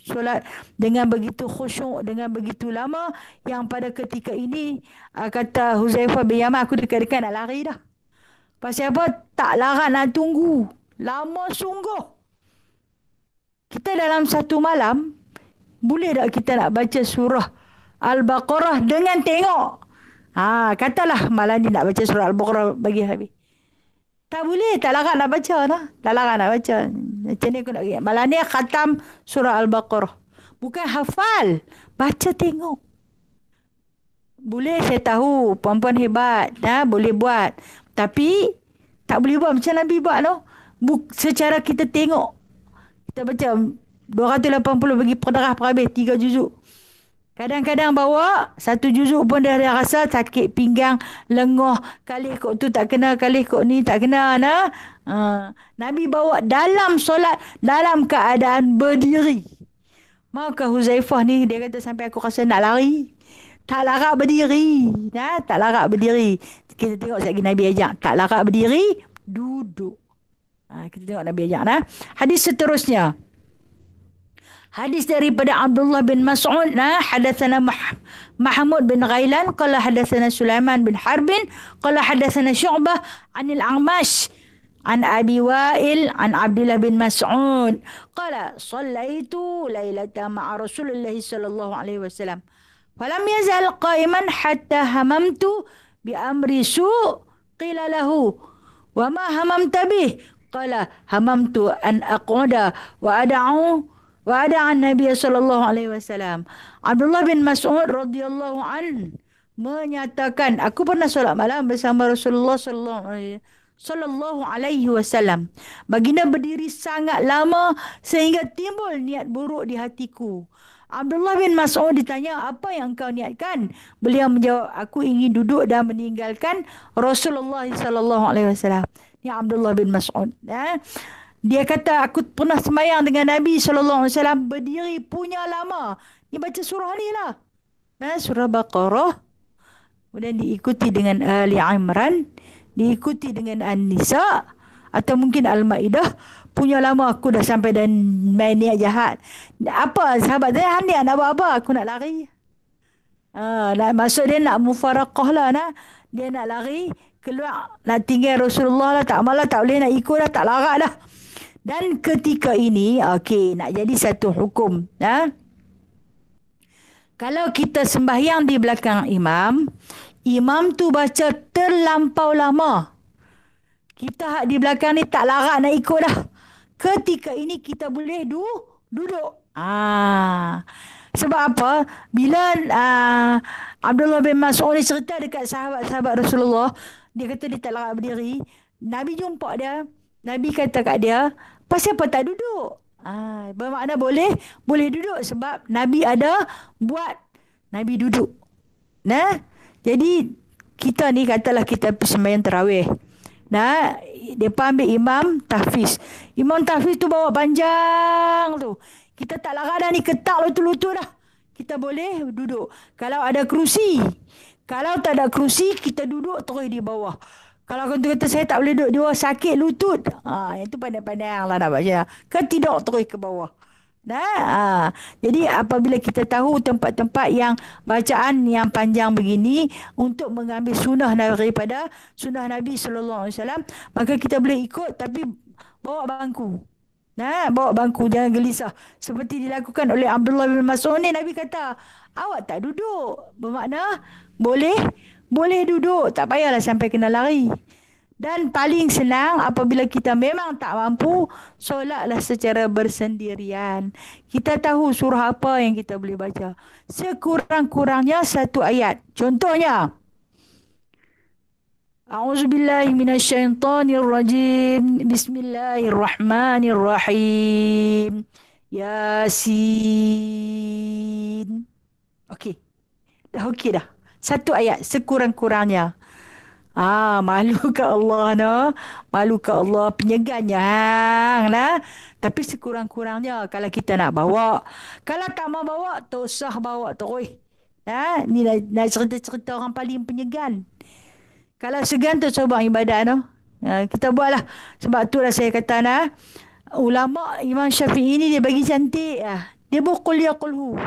solat dengan begitu khusyuk, dengan begitu lama, yang pada ketika ini kata Huzaifah bin Yaman, aku dekat-dekat nak lari dah. Pasal apa? Tak larat nak tunggu. Lama sungguh. Kita dalam satu malam, boleh tak kita nak baca surah Al-Baqarah dengan tengok? Katalah malam ni nak baca surah Al-Baqarah bagi habis. Tak boleh, tak larat nak baca. Tak larat nak baca. Macam ni aku nak ingat. Malam ni khatam surah Al-Baqarah. Bukan hafal. Baca tengok. Boleh, saya tahu. Puan-puan hebat. Boleh buat. Tapi, tak boleh buat macam Nabi buat. Secara kita tengok. Kita baca 280 bagi perderah perhabis 3 juzuk. Kadang-kadang bawa 1 juzuk pun dia rasa sakit pinggang, lengoh, kalih kok tu tak kena, kalih kok ni tak kena. Nabi bawa dalam solat, dalam keadaan berdiri. Maukah Huzaifah ni, dia kata sampai aku rasa nak lari. Tak larat berdiri. Tak larat berdiri. Kita tengok sekali Nabi ajak. Tak larat berdiri, duduk. Kita tengok Nabi ajak. Hadis seterusnya. Hadis daripada Abdullah bin Mas'ud. Hadatsana Mahmud bin Ghailan qala hadatsana Sulaiman bin Harbin qala hadatsana Syu'bah 'anil A'mash an Abi Wa'il an Abdullah bin Mas'ud qala shallaitu lailatan ma'a Rasulillah sallallahu alaihi wasallam falam yazal qa'iman hatta hamamtu bi amri su' qila lahu wa ma hamamta bih qala hamamtu an aq'uda wa ada'an Nabi sallallahu alaihi wasallam. Abdullah bin Mas'ud radhiyallahu an menyatakan, aku pernah solat malam bersama Rasulullah sallallahu alaihi wasallam. Baginda berdiri sangat lama sehingga timbul niat buruk di hatiku. Abdullah bin Mas'ud ditanya, apa yang kau niatkan? Beliau menjawab, aku ingin duduk dan meninggalkan Rasulullah sallallahu alaihi wasallam. Ni Abdullah bin Mas'ud. Dia kata, aku pernah sembahyang dengan Nabi SAW berdiri punya lama. Dia baca surah ni lah. Surah Baqarah. Kemudian diikuti dengan Ali Imran. Diikuti dengan An-Nisa. Atau mungkin Al-Maidah. Punya lama aku dah sampai dan main niat jahat. Apa sahabat saya? Dia nak buat apa? Aku nak lari. Maksud dia nak mufaraqah lah. Dia nak lari. Keluar. Nak tinggal Rasulullah lah. Tak malah tak boleh nak ikut lah. Tak larat dah. Dan ketika ini, nak jadi satu hukum. Kalau kita sembahyang di belakang imam, imam tu baca terlampau lama. Kita di belakang ni tak larat nak ikut dah. Ketika ini kita boleh duduk. Sebab apa? Bila Abdullah bin Mas'ud ni cerita dekat sahabat-sahabat Rasulullah, dia kata dia tak larat berdiri. Nabi jumpa dia. Nabi kata kat dia, pasal apa tak duduk? Bermakna boleh duduk sebab Nabi ada buat Nabi duduk. Jadi kita ni katalah kita sembahyang tarawih. Depa ambil imam tahfiz. Imam tahfiz tu bawa panjang tu. Kita tak larat dah ni, ketak lutut-lutut dah. Kita boleh duduk. Kalau ada kerusi. Kalau tak ada kerusi, kita duduk terus di bawah. Kalau kata saya tak boleh duduk, dia sakit lutut. Itu pandai-pandai lah nak baca. Ketidak terus ke bawah. Jadi apabila kita tahu tempat-tempat yang bacaan yang panjang begini untuk mengambil sunnah daripada sunnah Nabi sallallahu alaihi wasallam, maka kita boleh ikut tapi bawa bangku. Bawa bangku, jangan gelisah. Seperti dilakukan oleh Abdullah bin Mas'ud ni, Nabi kata, awak tak duduk. Bermakna boleh duduk, tak payahlah sampai kena lari. Dan paling senang apabila kita memang tak mampu, solatlah secara bersendirian. Kita tahu surah apa yang kita boleh baca. Sekurang-kurangnya satu ayat. Contohnya, A'udzubillahi minasyaitonirrajim. Bismillahirrahmanirrahim. Yasin. Okey. Dah okey dah. Satu ayat sekurang-kurangnya. Malu ke Allah no. Malu ke Allah penyegannya hang nah. Tapi sekurang-kurangnya kalau kita nak bawa. Kalau tak mau bawa, tak usah bawa terus. Ni nak cerita-cerita orang paling penyegan. Kalau segan tu coba ibadat tu. Kita buatlah. Sebab tu lah saya kata ulama Imam Syafi'i ni dia bagi cantik Dia berqul ya qulhu.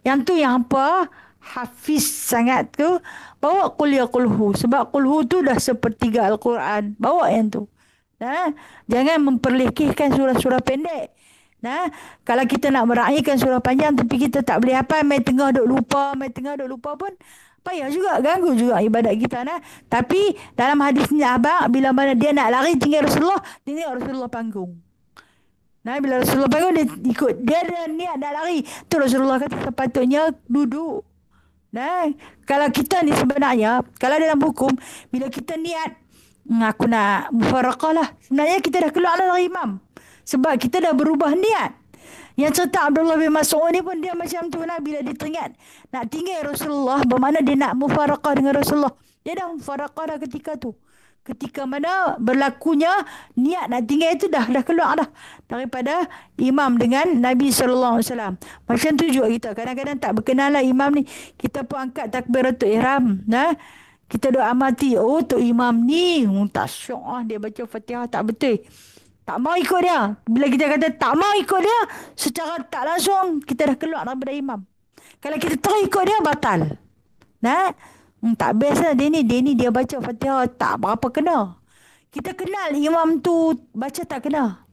Yang tu yang apa? Hafiz sangat tu. Bawa qul ya qulhu. Sebab qulhu tu dah sepertiga Al-Quran. Bawa yang tu. Jangan memperlekehkan surah-surah pendek. Kalau kita nak meraihkan surah panjang tapi kita tak boleh hafal, mai tengah duk lupa pun payah juga, ganggu juga ibadat kita Tapi dalam hadis ni abang, bila mana dia nak lari tinggal Rasulullah panggung. Bila Rasulullah panggung dia ikut. Dia ada niat nak lari. Tu Rasulullah kata sepatutnya duduk. Kalau kita ni sebenarnya, kalau dalam hukum, bila kita niat aku nak mufaraqah lah, sebenarnya kita dah keluar dari imam. Sebab kita dah berubah niat. Yang cerita Abdullah bin Mas'ud ni pun dia macam tu bila dia teringat nak tinggal Rasulullah, bermakna dia nak mufaraqah dengan Rasulullah. Dia dah mufaraqah dah ketika tu. Ketika mana berlakunya niat nak tinggal itu dah keluar dah daripada imam dengan Nabi sallallahu alaihi wasallam. Macam tu juga kita kadang-kadang tak berkenan lah imam ni, kita pun angkat takbiratul ihram. Kita doa amati, tu imam ni tak syok dia baca Fatihah tak betul. Tak mau ikut dia. Bila kita kata tak mau ikut dia, secara tak langsung kita dah keluar daripada imam. Kalau kita terus ikut dia, batal. Tak best lah dia ni dia baca Fatihah tak berapa kena. Kita kenal imam tu baca tak kena.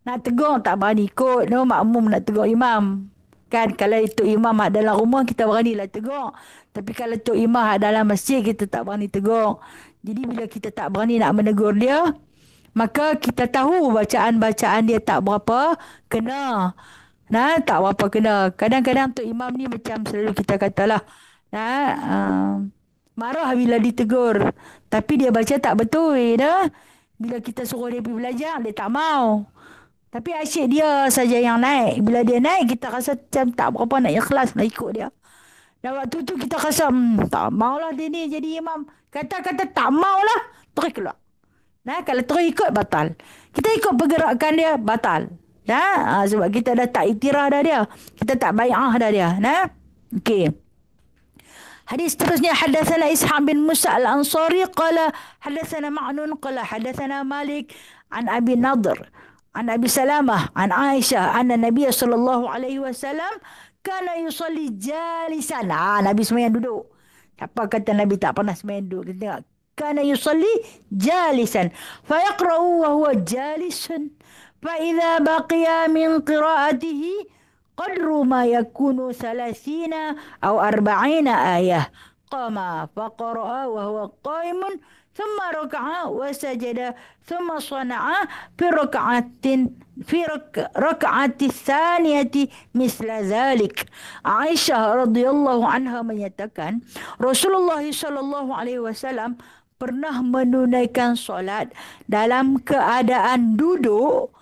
Nak tegur tak berani ikut. Makmum nak tegur imam. Kan kalau itu imam dalam rumah kita beranilah tegur. Tapi kalau tu imam dalam masjid kita tak berani tegur. Jadi bila kita tak berani nak menegur dia, maka kita tahu bacaan-bacaan dia tak berapa kena. Tak berapa kena. Kadang-kadang tu imam ni macam selalu kita katalah. Marah bila ditegur. Tapi dia baca tak betul. Bila kita suruh dia pergi belajar, dia tak mau. Tapi asyik dia saja yang naik. Bila dia naik, kita rasa macam tak berapa nak ikhlas nak ikut dia. Dan waktu tu kita rasa, tak maulah dia ni jadi imam. Kata-kata tak maulah, terus keluar. Kalau terus ikut, batal. Kita ikut pergerakan dia, batal. Sebab kita dah tak iktiraf dah dia. Kita tak bai'ah dah dia. Okey. Hadis terusnya, hadatsana Ishaq bin Musa al-Ansari qala hadatsana Ma'nun qala hadatsana Malik an Abi Nadr an Abi Salamah an Aisyah anna Nabiy sallallahu alaihi wasallam kana yusalli jalisan. Nabi sembahyang duduk. Apa kata Nabi tak pernah sembahyang duduk? Kita tengok. Kana yusalli jalisan fa yaqra'u wa huwa jalisun fa idza baqiya min qira'atihi qadru ma yakunu 30 aw 40 ayah qama fa qara'a wa huwa qa'imun thumma raka'a wa sajada thumma sana'a fi rak'ati tsaniyati misla zalik. Aisyah radhiyallahu anha menyatakan Rasulullah sallallahu alaihi wasallam pernah menunaikan solat dalam keadaan duduk,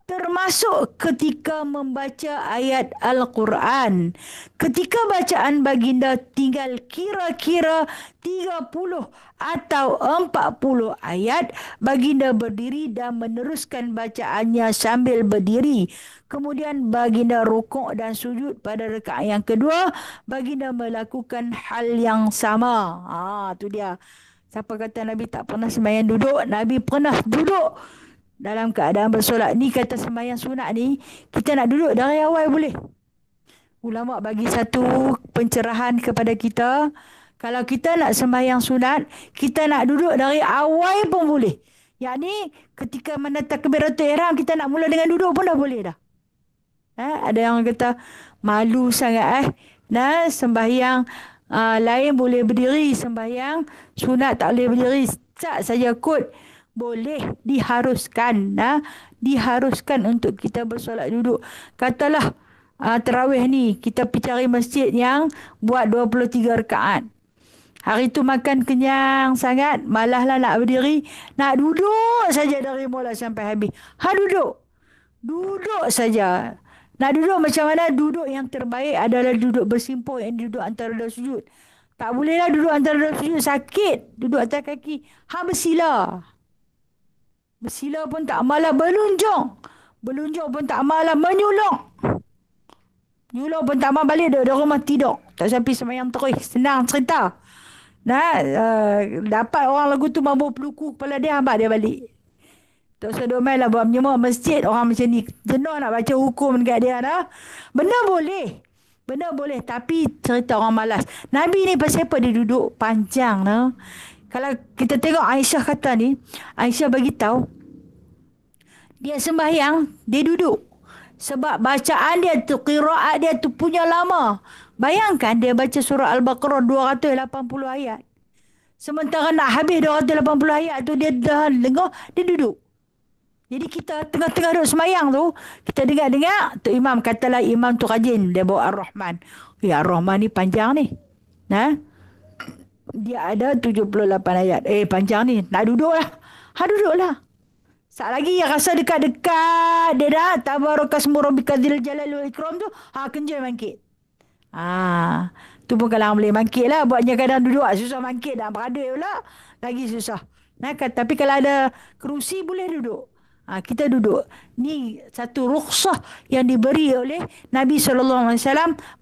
termasuk ketika membaca ayat Al-Quran. Ketika bacaan baginda tinggal kira-kira 30 atau 40 ayat, baginda berdiri dan meneruskan bacaannya sambil berdiri. Kemudian baginda rukuk dan sujud pada rakaat yang kedua. Baginda melakukan hal yang sama. Tu dia. Siapa kata Nabi tak pernah sembahyang duduk? Nabi pernah duduk dalam keadaan bersolat. Ni kata sembahyang sunat ni, kita nak duduk dari awal boleh. Ulama bagi satu pencerahan kepada kita. Kalau kita nak sembahyang sunat, kita nak duduk dari awal pun boleh. Yakni ketika menatap takbiratul ihram, kita nak mula dengan duduk pun dah boleh dah. Ada yang kata malu sangat sembahyang Lain boleh berdiri sembahyang, sunat tak boleh berdiri. Tak saja kot boleh diharuskan. Diharuskan untuk kita bersolat duduk. Katalah tarawih ni kita pergi cari masjid yang buat 23 rakaat. Hari tu makan kenyang sangat, malahlah nak berdiri, nak duduk saja dari mula sampai habis. Duduk. Duduk saja. Nak duduk macam mana? Duduk yang terbaik adalah duduk bersimpuh, yang duduk antara dua sujud. Tak bolehlah duduk antara dua sujud, sakit. Duduk atas kaki. Bersila. Bersila pun tak malah berlunjung. Berlunjung pun tak malah menyulung. Nyulung pun tak malah balik dari rumah tidur. Tak sampai semayang terus. Senang cerita. Dapat orang lagu tu mampu peluku kepala dia, hambat dia balik. Tak usah domai lah buat menyemua masjid orang macam ni. Jenuh nak baca hukum dekat dia dah. Benda boleh. Benda boleh. Tapi cerita orang malas. Nabi ni pasal apa dia duduk panjang no? Kalau kita tengok Aisyah kata ni. Aisyah bagi tahu dia sembahyang, dia duduk. Sebab bacaan dia tu, qiraat dia tu punya lama. Bayangkan dia baca surah Al-Baqarah 280 ayat. Sementara nak habis 280 ayat tu dia dah lengah, dia duduk. Jadi kita tengah-tengah duduk semayang tu, kita dengar-dengar, tu imam katalah imam tu rajin, dia bawa Ar-Rahman. Ar-Rahman ni panjang ni. Dia ada 78 ayat. Panjang ni. Nak duduk lah. Duduk lah. Saat lagi yang rasa dekat-dekat, dia dah, tabarakasmu rabbika dzil jalali wal ikram tu, kenjai bangkit. Tu pun kalau boleh bangkit lah. Buatnya kadang duduk, susah bangkit dah. Berada pula, lagi susah. Tapi kalau ada kerusi, boleh duduk. Kita duduk. Ni satu rukhsah yang diberi oleh Nabi SAW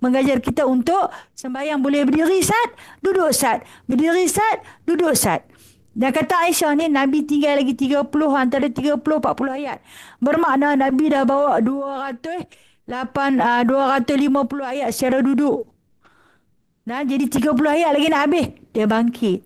mengajar kita untuk sembahyang boleh berdiri sat, duduk sat. Berdiri sat, duduk sat. Dan kata Aisyah ni, Nabi tinggal lagi 30, antara 30-40 ayat. Bermakna Nabi dah bawa 250 ayat secara duduk. Jadi 30 ayat lagi nak habis. Dia bangkit.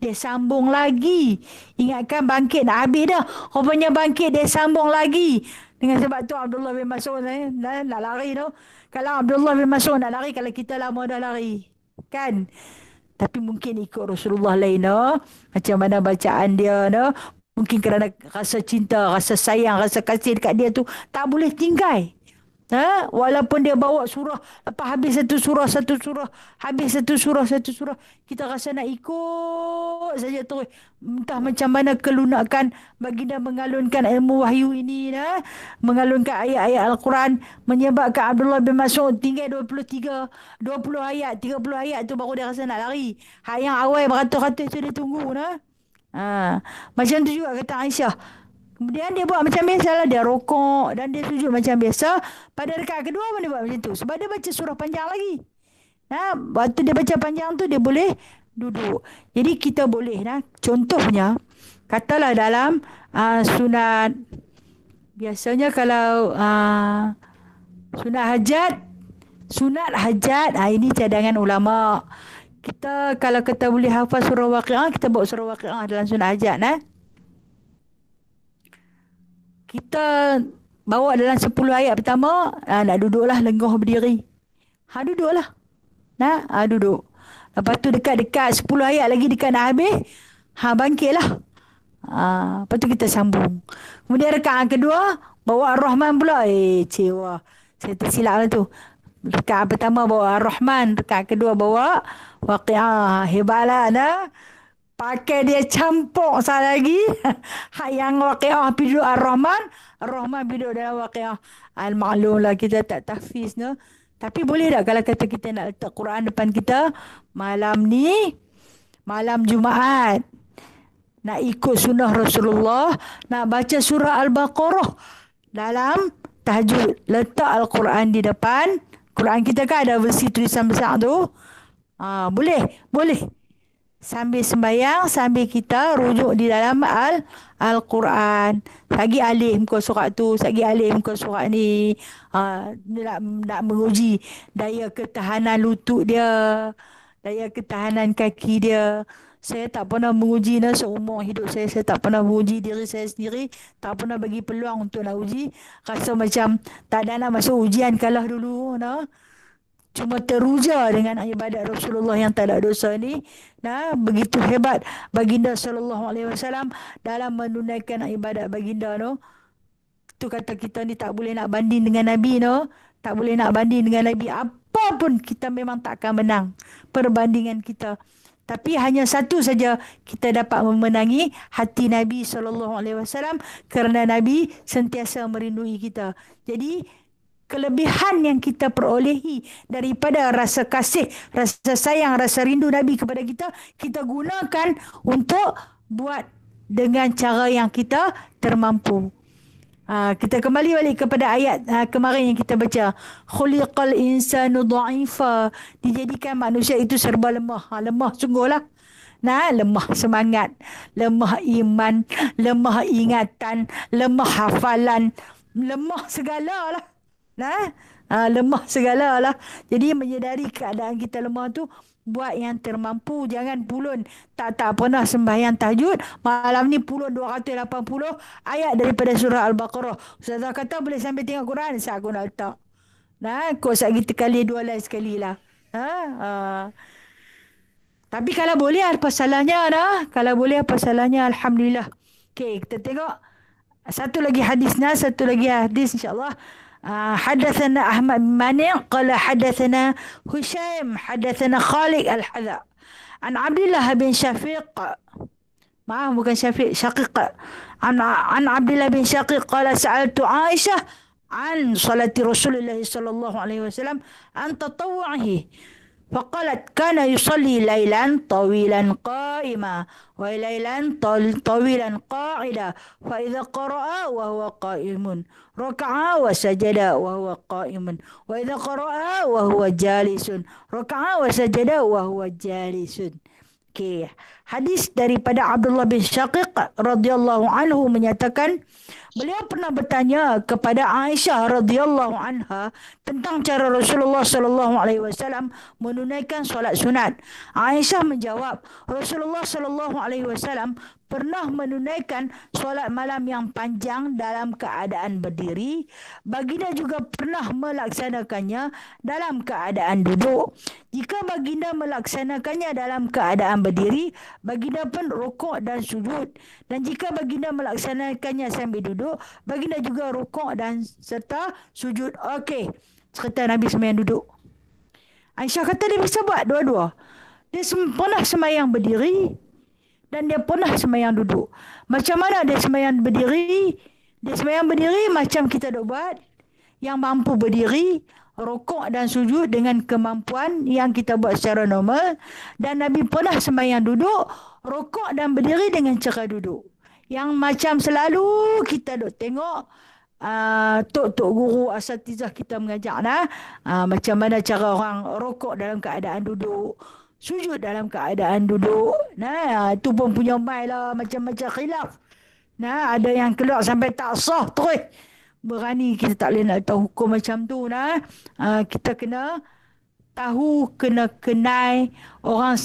Dia sambung lagi. Ingatkan bangkit nak habis dah. Rupanya bangkit, dia sambung lagi. Dengan sebab tu Abdullah bin Mas'ud nak lari tu. Kalau Abdullah bin Mas'ud nak lari, kalau kita lama dah lari. Kan? Tapi mungkin ikut Rasulullah lain no? Macam mana bacaan dia no? Mungkin kerana rasa cinta, rasa sayang, rasa kasih dekat dia tu tak boleh tinggal. Walaupun dia bawa surah, lepas habis satu surah, habis satu surah, kita rasa nak ikut saja terus. Entah macam mana kelunakan baginda mengalunkan ilmu wahyu ini, mengalunkan ayat-ayat Al-Quran, menyebabkan Abdullah bin Mas'ud tinggal 20 ayat, 30 ayat tu baru dia rasa nak lari. Yang awal beratus-ratus tu dia tunggu. Macam tu juga kata Aisyah. Kemudian dia buat macam biasa lah. Dia rokok dan dia sujud macam biasa. Pada rakaat kedua pun dia buat macam tu. Sebab dia baca surah panjang lagi. Waktu dia baca panjang tu, dia boleh duduk. Jadi kita boleh. Contohnya, katalah dalam sunat. Biasanya kalau sunat hajat. Ini cadangan ulama. Kita kalau kita boleh hafal surah Waqi'ah, kita bawa surah Waqi'ah dalam sunat hajat. Kita bawa dalam 10 ayat pertama, nak duduklah, lengoh berdiri. Duduklah. Duduk. Lepas tu dekat-dekat 10 ayat lagi dekat nak habis, bangkitlah. Lepas tu kita sambung. Kemudian rakaat kedua, bawa Ar-Rahman pula. Cewa. Saya tersilap lah tu. Rakaat pertama bawa Ar-Rahman, rakaat kedua bawa Waqi'ah. Hebatlah. Pakai dia campur sekali lagi. Yang Waqi'ah pergi duduk Ar-Rahman, Ar-Rahman pergi duduk dalam Waqi'ah. Al-maklum lah, kita tak tahfiz no? Tapi boleh tak kalau kata kita nak letak Quran depan kita malam ni, malam Jumaat, nak ikut sunnah Rasulullah, nak baca surah Al-Baqarah dalam tahajud, letak Al-Quran di depan. Quran kita kan ada versi tulisan besar tu. Boleh. Sambil sembahyang, sambil kita rujuk di dalam Al-Quran. Sagi alih muka surat tu, sagi alih muka surat ni. Nak menguji daya ketahanan lutut dia, daya ketahanan kaki dia. Saya tak pernah menguji seumur hidup saya. Saya tak pernah menguji diri saya sendiri. Tak pernah bagi peluang untuk nak uji. Rasa macam tak ada nak masuk ujian, kalah dulu. cuma teruja dengan ibadat Rasulullah yang tak ada dosa ni. Nah, begitu hebat baginda sallallahu alaihi wasallam dalam menunaikan ibadat baginda tu. Tu kata kita ni tak boleh nak banding dengan Nabi no. Tak boleh nak banding dengan Nabi. Apa pun kita memang tak akan menang perbandingan kita. Tapi hanya satu saja kita dapat memenangi hati Nabi SAW kerana Nabi sentiasa merindui kita. Jadi kelebihan yang kita perolehi daripada rasa kasih, rasa sayang, rasa rindu Nabi kepada kita, kita gunakan untuk buat dengan cara yang kita termampu. Kita kembali balik kepada ayat kemarin yang kita baca. Khuliqal insanu dha'ifa. Dijadikan manusia itu serba lemah. Lemah sungguhlah. Nah, lemah semangat, lemah iman, lemah ingatan, lemah hafalan, lemah segalalah. Nah, lemah segalalah. Jadi menyedari keadaan kita lemah tu, buat yang termampu. Jangan pulun tak pernah sembahyang tahajud. Malam ni pulun 280 ayat daripada surah Al-Baqarah. Ustazah kata boleh sambil tengok Quran. Saya aku nak letak. Nah, kau sakit kali 2 lain sekali lah. Tapi kalau boleh apa salahnya dah. Kalau boleh apa salahnya, alhamdulillah. Okey, kita tengok satu lagi hadisnya, satu lagi hadis insya-Allah. حدثنا أحمد بن مانع قال حدثنا هشام حدثنا خالد الحذاء عن عبد الله بن شفيق bukan شفيق شقيق عن عبد الله بن شقيق قال سألت عائشة عن صلاة رسول الله صلى الله عليه وسلم عن تطوعه فقالت كان يصلي ليلا طويلا قائما وليلا طويلا قاعدا فإذا قرأ وهو قائم ركع وسجد وهو قائم وإذا قرأ وهو جالس ركع وسجد وهو جالس. Okay. Hadis daripada Abdullah bin Syaqiq radhiyallahu anhu menyatakan beliau pernah bertanya kepada Aisyah radhiyallahu anha tentang cara Rasulullah sallallahu alaihi wasallam menunaikan solat sunat. Aisyah menjawab, Rasulullah sallallahu alaihi wasallam pernah menunaikan solat malam yang panjang dalam keadaan berdiri. Baginda juga pernah melaksanakannya dalam keadaan duduk. Jika baginda melaksanakannya dalam keadaan berdiri, baginda pun rukuk dan sujud. Dan jika baginda melaksanakannya sambil duduk, baginda juga rukuk dan serta sujud. Okey, cerita Nabi sembahyang duduk. Aisyah kata dia bisa buat dua-dua. Dia pernah sembahyang berdiri dan dia pernah sembahyang duduk. Macam mana dia sembahyang berdiri? Dia sembahyang berdiri macam kita duk buat. Yang mampu berdiri, rukuk dan sujud dengan kemampuan yang kita buat secara normal. Dan Nabi pernah sembahyang duduk, rukuk dan berdiri dengan cara duduk. Yang macam selalu kita duk tengok tok guru asatizah kita mengajar macam mana cara orang rukuk dalam keadaan duduk, sujud dalam keadaan duduk. Itu pun punya mai lah macam-macam khilaf. Ada yang keluar sampai tak sah terus. Berani kita tak boleh nak tahu hukum macam tu. Kita kena tahu, kena kenal orang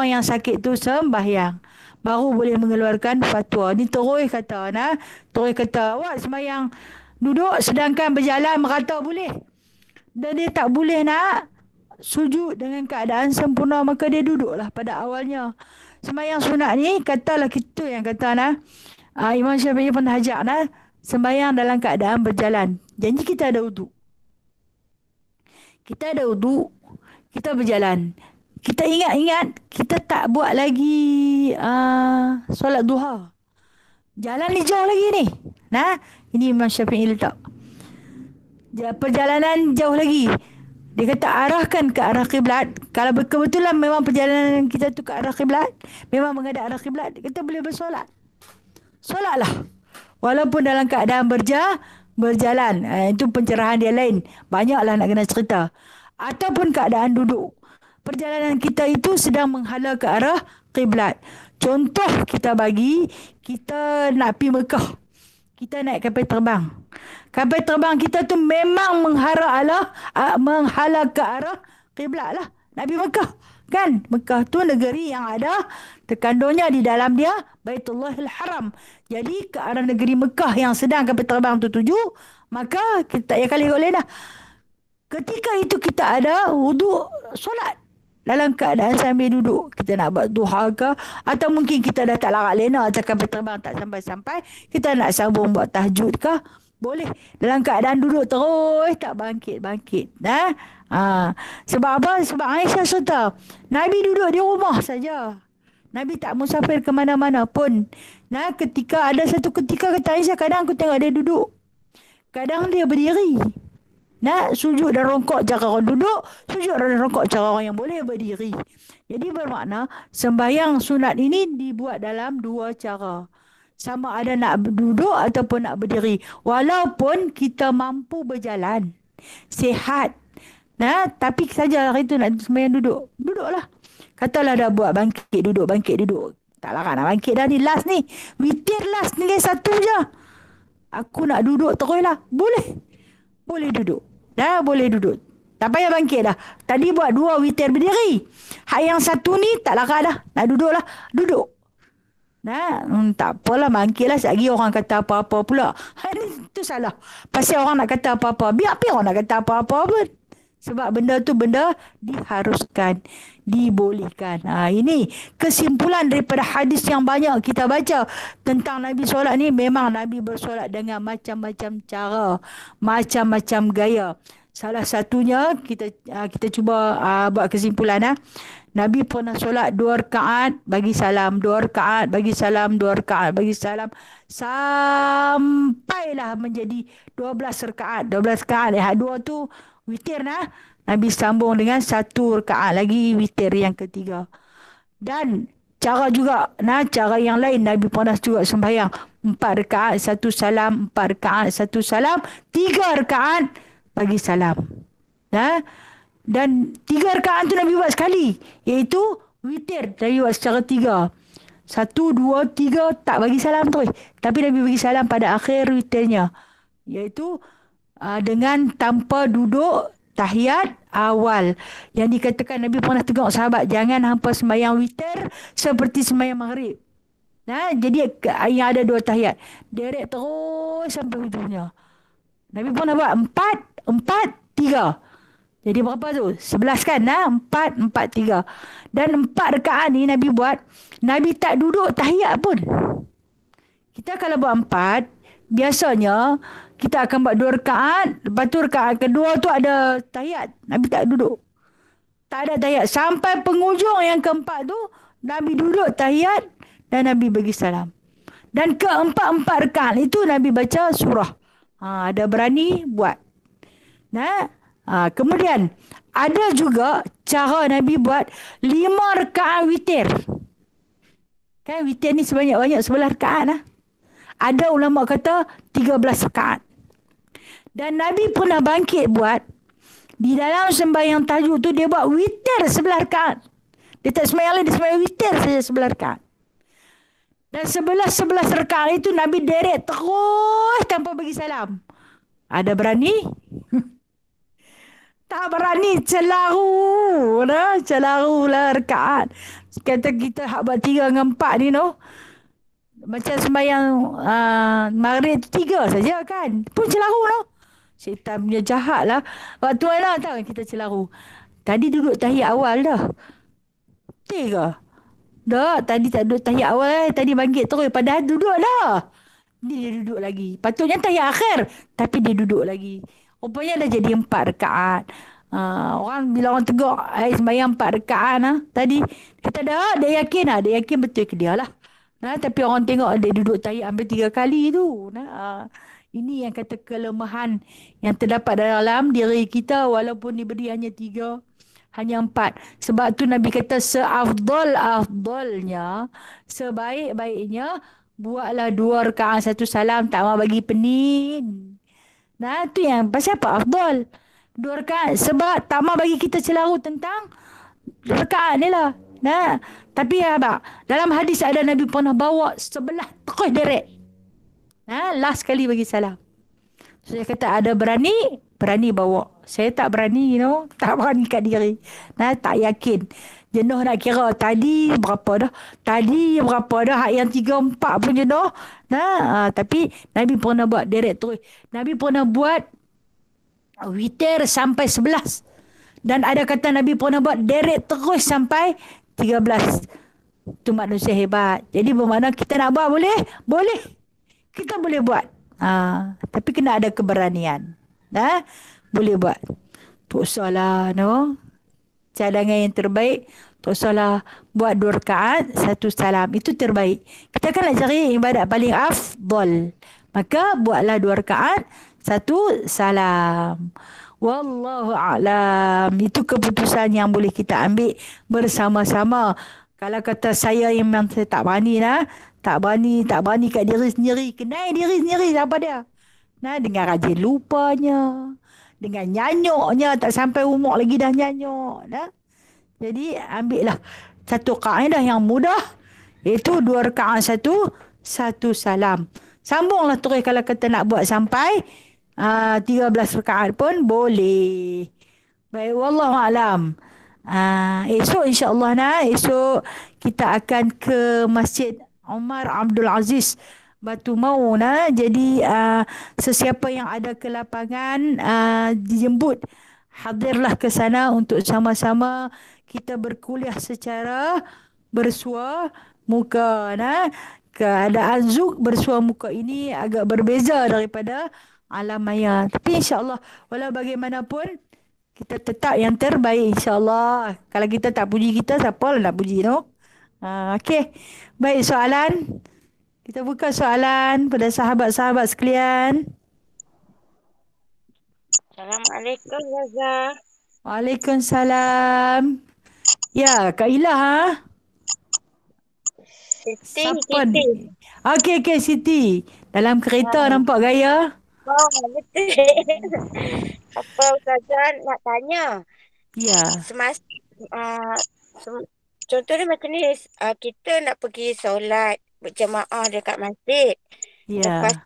yang sakit tu sembahyang. Baru boleh mengeluarkan fatwa. Ni terus kata, awak sembahyang duduk sedangkan berjalan merata boleh. Dan dia tak boleh nak sujud dengan keadaan sempurna, maka dia duduklah pada awalnya. Sembahyang sunat ni katalah kita yang kata Imam Syafi'i pun ajak sembahyang dalam keadaan berjalan. Janji kita ada wuduk. Kita ada wuduk, kita berjalan. Kita ingat-ingat kita tak buat lagi solat duha. Jalan ni jauh lagi ni. Ini Imam Syafi'i letak. Perjalanan jauh lagi. Dia kata arahkan ke arah kiblat. Kalau kebetulan memang perjalanan kita tu ke arah kiblat, memang menghadap arah kiblat, kita boleh bersolat. Solatlah. Walaupun dalam keadaan berjalan. Itu pencerahan dia lain. Banyaklah nak kena cerita. Ataupun keadaan duduk. Perjalanan kita itu sedang menghala ke arah kiblat. Contoh kita kita nak pergi Mekah. Kita naik kapal terbang. Kapal terbang kita tu memang menghala ke arah kiblat lah. Nak pergi Mekah. Kan? Mekah tu negeri yang ada terkandungnya di dalam dia Baitullahil Haram. Jadi ke arah negeri Mekah yang sedang kapal terbang tu tuju, maka kita tak payah kali boleh dah. Ketika itu kita ada wuduk solat. Dalam keadaan sambil duduk. Kita nak buat duha ke. Atau mungkin kita dah tak larat lena. Atau kapal terbang tak sampai-sampai. Kita nak sambung buat tahajud ke. Boleh. Dalam keadaan duduk terus. Tak bangkit-bangkit. Sebab apa? Sebab Aisyah serta. Nabi duduk di rumah saja. Nabi tak musafir ke mana-mana pun. Ketika ada satu ketika kata Aisyah. Kadang aku tengok dia duduk. Kadang dia berdiri. Sujud dan rongkok cara orang duduk, sujud dan rongkok cara orang yang boleh berdiri. Jadi bermakna sembahyang sunat ini dibuat dalam dua cara. Sama ada nak duduk ataupun nak berdiri. Walaupun kita mampu berjalan, sihat. Tapi saja hari itu nak sembahyang duduk. Duduklah. Katalah dah buat bangkit duduk. Tak larat nak bangkit dah ni. Last ni. Witir last ni satu je. Aku nak duduk terus lah. Boleh duduk. Boleh duduk. Tak payah bangkit dah. Tadi buat 2 witir berdiri. Hak yang satu ni tak larat dah. Nak duduk lah. Duduk. Tak apalah bangkit lah. Sekali orang kata apa-apa pula. Itu salah. Pasal orang nak kata apa-apa. Biar orang nak kata apa-apa pun. Sebab benda tu benda diharuskan. Dibolehkan. Ini kesimpulan daripada hadis yang banyak kita baca tentang Nabi solat ni. Memang Nabi bersolat dengan macam-macam cara, macam-macam gaya. Salah satunya kita cuba buat kesimpulan. Nabi pernah solat 2 rakaat bagi salam, 2 rakaat bagi salam, 2 rakaat bagi salam, sampailah menjadi 12 rakaat. 12 rakaat. Dua tu witir Nabi sambung dengan 1 rakaat lagi witir yang ketiga. Dan cara juga, cara yang lain Nabi pernah juga sembahyang 4 rakaat 1 salam, 4 rakaat 1 salam, 3 rakaat bagi salam. Dan 3 rakaat tu Nabi buat sekali, iaitu witir. Nabi buat secara 3. 1, 2, 3 tak bagi salam terus. Tapi Nabi bagi salam pada akhir witirnya, iaitu dengan tanpa duduk tahiyat awal. Yang dikatakan Nabi pernah tegur sahabat, jangan hampa sembahyang witir seperti sembahyang maghrib. Jadi yang ada 2 tahiyat, derek terus sampai hujungnya. Nabi pernah buat 4, 3. Jadi berapa tu? 11 kan? 4, 3. Dan 4 rakaat ni Nabi buat, Nabi tak duduk tahiyat pun. Kita kalau buat 4, biasanya kita akan buat 2 rakaat. Lepas tu rakaat kedua tu ada tahiyat. Nabi tak duduk. Tak ada tahiyat. Sampai penghujung yang keempat tu, Nabi duduk tahiyat dan Nabi bagi salam. Dan keempat-empat rakaat itu Nabi baca surah. Ada berani buat. Kemudian ada juga cara Nabi buat 5 rakaat witir. Kan witir ni sebanyak-banyak 11 rakaat. Ada ulama kata 13 rakaat. Dan Nabi pernah bangkit buat di dalam sembahyang tahajud tu, dia buat witir 11 rakaat. Dia tak sembahyang lain, dia sembahyang witir saja 11 rakaat. Dan 11 rakaat itu Nabi derek terus tanpa bagi salam. Ada berani? Tak berani, celaru. Celaru lah rakaat. Kata kita hak buat 3 dengan 4 ni macam sembahyang maghrib 3 saja kan. Pun celaru Syaitan punya jahat lah. Waktu mana tahu kita celaru. Tadi duduk tahiyat awal dah. Betul ke? Dah, tadi tak duduk tahiyat awal. Tadi bangkit terus. Padahal duduk dah. Dia duduk lagi. Patutnya tahiyat akhir. Tapi dia duduk lagi. Rupanya dah jadi 4 rakaat. Orang bila orang tegur sembahyang 4 rakaat tadi, kata dia yakin dia yakin betul ke dia lah. Tapi orang tengok dia duduk tahiyat hampir 3 kali tu. Ini yang kata kelemahan yang terdapat dalam diri kita, walaupun diberi hanya 3, hanya 4. Sebab tu Nabi kata seafdal-afdalnya, sebaik-baiknya buatlah 2 rakaat 1 salam, tak mau bagi pening. Tu yang pasal apa afdal? 2 rakaat. Sebab tak mau bagi kita celaru tentang rakaat ni lah. Tapi dalam hadis ada Nabi pernah bawa 11 terus direct. Last kali bagi salam. Saya kata ada berani bawa. Saya tak berani, tak berani kat diri. Tak yakin. Jenuh nak kira tadi berapa dah. Hak yang 3, 4 pun jenuh. Tapi Nabi pernah buat direct terus. Nabi pernah buat witir sampai 11. Dan ada kata Nabi pernah buat derek terus sampai 13. Itu manusia hebat. Jadi bermakna kita nak buat boleh? Boleh. Kita boleh buat. Tapi kena ada keberanian. Boleh buat. Tak usahlah, no? Cadangan yang terbaik, tak usahlah buat 2 rakaat, 1 salam. Itu terbaik. Kita kan nak cari ibadat paling afdal. Maka buatlah 2 rakaat, 1 salam. Wallahu a'lam. Itu keputusan yang boleh kita ambil bersama-sama. Kalau kata saya yang memang saya tak berani lah. Tak berani kat diri sendiri. Kenal diri sendiri apa dia. Dengan rajin lupanya. Dengan nyanyuknya. Tak sampai umur lagi dah nyanyuk. Jadi ambillah satu kaedah yang mudah. Iaitu 2 rakaat, 1 salam. Sambunglah terus kalau kata nak buat sampai 13 rakaat pun boleh. Baik, wallahualam. Esok insyaAllah esok kita akan ke Masjid Umar Abdul Aziz Batu Mau. Jadi sesiapa yang ada ke lapangan dijemput hadirlah ke sana untuk sama-sama kita berkuliah secara bersua muka. Keadaan Zoom bersua muka ini agak berbeza daripada alam maya. Tapi insyaAllah walau bagaimanapun kita tetap yang terbaik insyaAllah. Kalau kita tak puji kita, siapa lah nak puji, no? Okey. Baik, soalan. Kita buka soalan pada sahabat-sahabat sekalian. Assalamualaikum, Zaza. Waalaikumsalam. Ya, Kak Ilah, Siapa ni? Okey, Siti. Dalam kereta nampak gaya. Betul. Apa Ustazah nak tanya? Ya. Semasa contohnya macam ni, kita nak pergi solat berjemaah dekat masjid. Ya. Lepas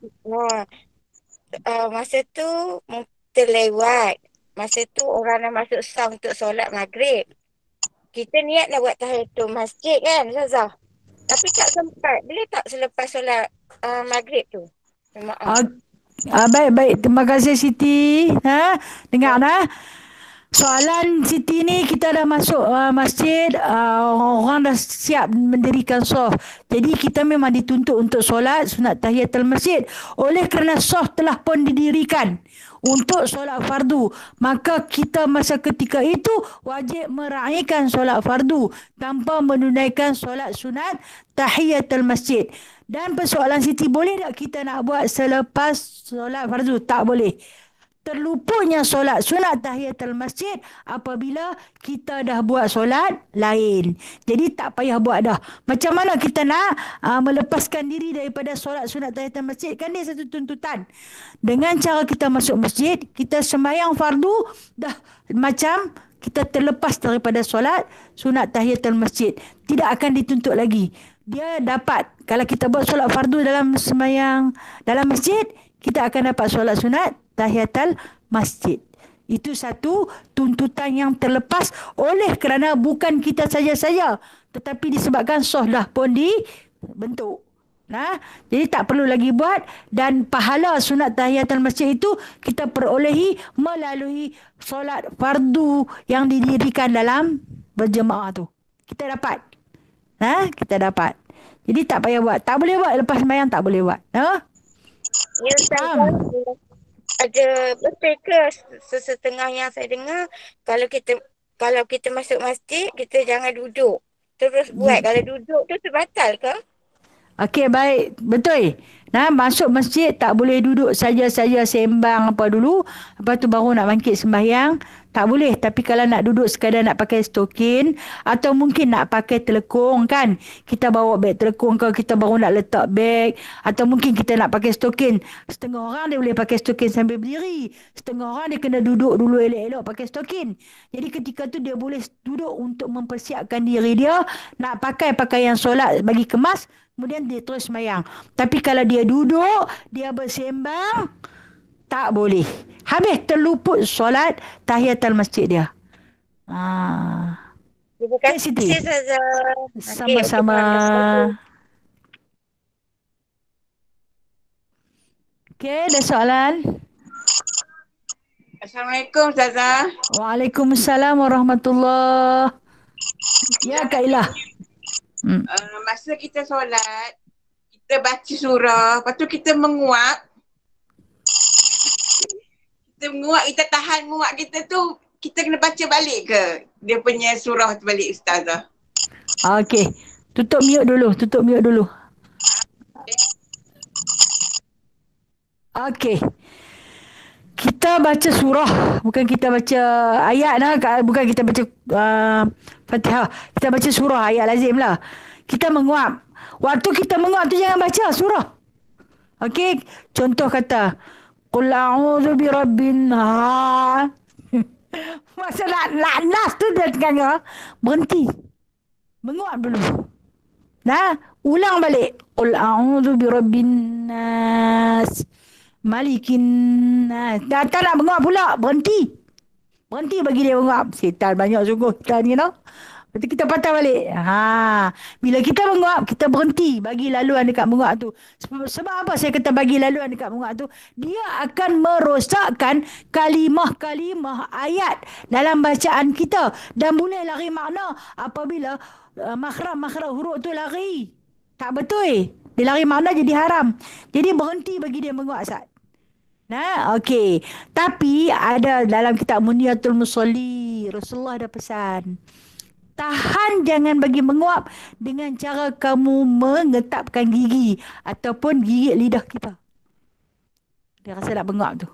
masa tu terlewat. Masa tu orang nak masuk sah untuk solat maghrib. Kita niat nak buat tahiyatul masjid kan, Ustazah? Tapi tak sempat. Boleh tak selepas solat maghrib tu? Baik. Terima kasih Siti. Dengar soalan Siti ni, kita dah masuk masjid, orang dah siap mendirikan sof. Jadi kita memang dituntut untuk solat sunat tahiyatul masjid. Oleh kerana sof telah pun didirikan untuk solat fardu, maka kita masa ketika itu wajib meraihkan solat fardu tanpa menunaikan solat sunat tahiyatul masjid. Dan persoalan Siti, boleh tak kita nak buat selepas solat fardu? Tak boleh. Terluputnya solat sunat tahiyatul masjid apabila kita dah buat solat lain. Jadi tak payah buat dah. Macam mana kita nak melepaskan diri daripada solat sunat tahiyatul masjid? Kan dia satu tuntutan. Dengan cara kita masuk masjid, kita sembahyang fardu, dah macam kita terlepas daripada solat sunat tahiyatul masjid. Tidak akan dituntut lagi. Dia dapat, kalau kita buat solat fardu dalam sembahyang dalam masjid, kita akan dapat solat sunat tahiyatul masjid. Itu satu tuntutan yang terlepas oleh kerana bukan kita saja-saja, tetapi disebabkan soh dah pun dibentuk. Jadi tak perlu lagi buat, dan pahala sunat tahiyatul masjid itu kita perolehi melalui solat fardu yang didirikan dalam berjemaah tu. Kita dapat. Kita dapat. Jadi tak payah buat. Tak boleh buat lepas sembahyang, tak boleh buat. Ya, ada betul ke sesetengah yang saya dengar, kalau kita masuk masjid, kita jangan duduk terus buat. Kalau duduk tu terbatal ke? Okey, baik. Betul. Masuk masjid tak boleh duduk saja-saja sembang apa dulu. Lepas tu baru nak bangkit sembahyang. Tak boleh. Tapi kalau nak duduk sekadar nak pakai stokin, atau mungkin nak pakai telekung kan. Kita bawa beg telekung ke, kita baru nak letak beg. Atau mungkin kita nak pakai stokin. Setengah orang dia boleh pakai stokin sambil berdiri. Setengah orang dia kena duduk dulu elok-elok pakai stokin. Jadi ketika tu dia boleh duduk untuk mempersiapkan diri dia. Nak pakai pakaian solat bagi kemas. Kemudian dia terus sembahyang. Tapi kalau dia duduk, dia bersembang, tak boleh. Habis terluput solat tahiyatul masjid dia. Terima kasih, Ustazah. Sama-sama. Okey, ada soalan? Assalamualaikum Ustazah. Waalaikumsalam warahmatullahi. Ya Kak Ilah. Masa kita solat, kita baca surah, lepas tu kita menguap. Kita tahan menguap kita tu, kita kena baca balik ke dia punya surah tu balik Ustazah? Okey. Tutup mute dulu. Okey. Kita baca surah, bukan kita baca ayat lah, bukan kita baca Fatihah. Kita baca surah, ayat lazim lah. Kita menguap. Waktu kita menguap tu jangan baca surah. Okey, contoh kata Qul a'udzu birabbin nas. Masa nak nas tu dia tengah berhenti. Menguap dulu. Nah, ulang balik. Qul a'udzu birabbin nas. Malikin nas. Tak nak menguap pula. Berhenti bagi dia menguap. Setan banyak sungguh kita ni, no? Lepas tu kita patah balik. Bila kita menguap, kita berhenti bagi laluan dekat menguap tu. Sebab apa saya kata bagi laluan dekat menguap tu? Dia akan merosakkan kalimah-kalimah ayat dalam bacaan kita. Dan boleh lari makna apabila makhraj huruf tu lari. Tak betul. Dia lari makna jadi haram. Jadi berhenti bagi dia menguap, Ustaz. Nah, okey. Tapi ada dalam kitab Muniyatul Musolli, Rasulullah ada pesan. Tahan jangan bagi menguap dengan cara kamu mengetapkan gigi ataupun gigit lidah kita. Dia rasa nak menguap tu.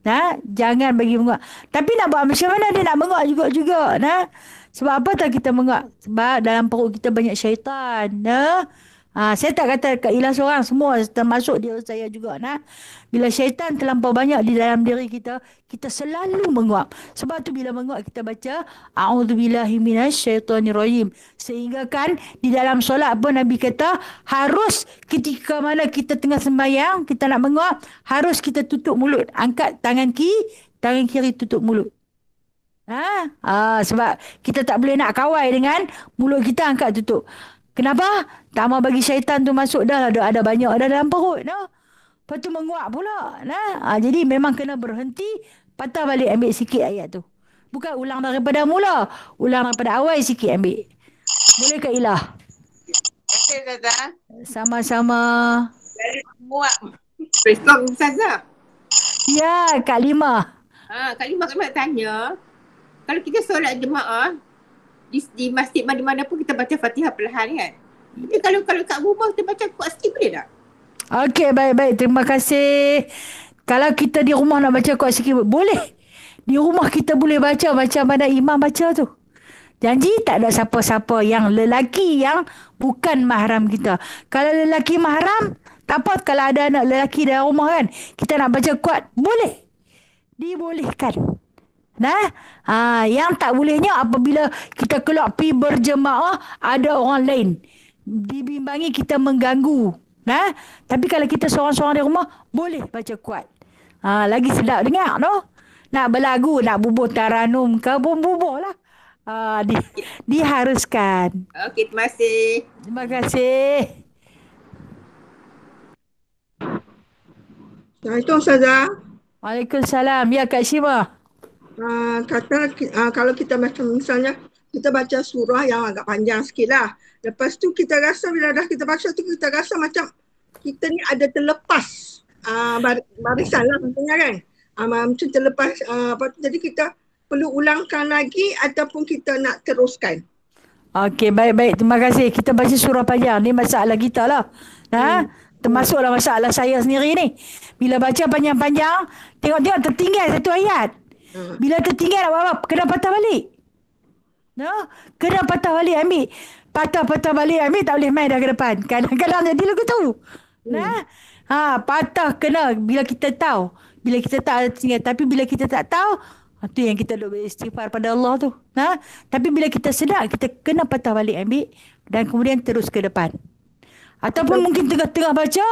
Nah, jangan bagi menguap. Tapi nak buat macam mana dia nak menguap juga. Nah, sebab apa tak kita menguap? Sebab dalam perut kita banyak syaitan. Nah, saya tak kata Kak Ilah seorang, semua termasuk diri saya juga. Nah, bila syaitan terlampau banyak di dalam diri kita, kita selalu menguap. Sebab tu bila menguap kita baca A'udzubillahi minasyaitonirrajim. Sehingga kan di dalam solat pun Nabi kata harus ketika mana kita tengah sembahyang, kita nak menguap, harus kita tutup mulut. Angkat tangan kiri tutup mulut. Sebab kita tak boleh nak kawal dengan mulut kita angkat tutup. Kenapa? Tak mau bagi syaitan tu masuk dah. Ada banyak dah dalam perut. No? Lepas tu menguap pula. Nah? Jadi memang kena berhenti. Patah balik ambil sikit ayat tu. Bukan ulang daripada mula. Ulang daripada awal sikit ambil. Boleh Kak Ilah? Okey Ustazah. Sama-sama. Dari menguap. Besok Ustazah. Ya, Kak Lima. Kak Lima nak tanya. Kalau kita solat jemaah, di masjid mana-mana pun kita baca Fatihah perlahan kan. Tapi kalau kat rumah kita baca kuat sikit boleh tak? Okey, baik. Terima kasih. Kalau kita di rumah nak baca kuat sikit, boleh. Di rumah kita boleh baca macam mana imam baca tu. Janji tak ada siapa-siapa yang lelaki yang bukan mahram kita. Kalau lelaki mahram, tak apa kalau ada anak lelaki dalam rumah kan. Kita nak baca kuat, boleh. Dibolehkan. Yang tak bolehnya apabila kita keluar pergi berjemaah ada orang lain. Dibimbangi kita mengganggu. Tapi kalau kita seorang-seorang di rumah boleh baca kuat. Lagi sedap dengar no. Nak berlagu, nak bubuh taranum ke bubuh lah. Diharuskan. Okey, terima kasih. Terima kasih. Assalamualaikum Ustazah. Waalaikumsalam. Ya Kak Syima. Kalau kita macam misalnya kita baca surah yang agak panjang sikit lah. Lepas tu kita rasa bila dah kita baca tu kita rasa macam kita ni ada terlepas barisan lah maksudnya kan. Macam terlepas jadi kita perlu ulangkan lagi ataupun kita nak teruskan. Okey, baik. Terima kasih. Kita baca surah panjang. Ni masalah kita lah. Termasuklah masalah saya sendiri ni. Bila baca panjang-panjang, tengok-tengok tertinggal satu ayat. Bila tertinggal apa-apa, kena patah balik. Kena patah balik ambil. Patah balik ambil, tak boleh main dah ke depan. Kadang-kadang jadi lagu tu. Patah kena bila kita tahu. Bila kita tak ada tertinggal. Tapi bila kita tak tahu, tu yang kita duk beristighfar pada Allah tu. Tapi bila kita sedar, kita kena patah balik ambil. Dan kemudian terus ke depan. Ataupun mungkin tengah-tengah baca,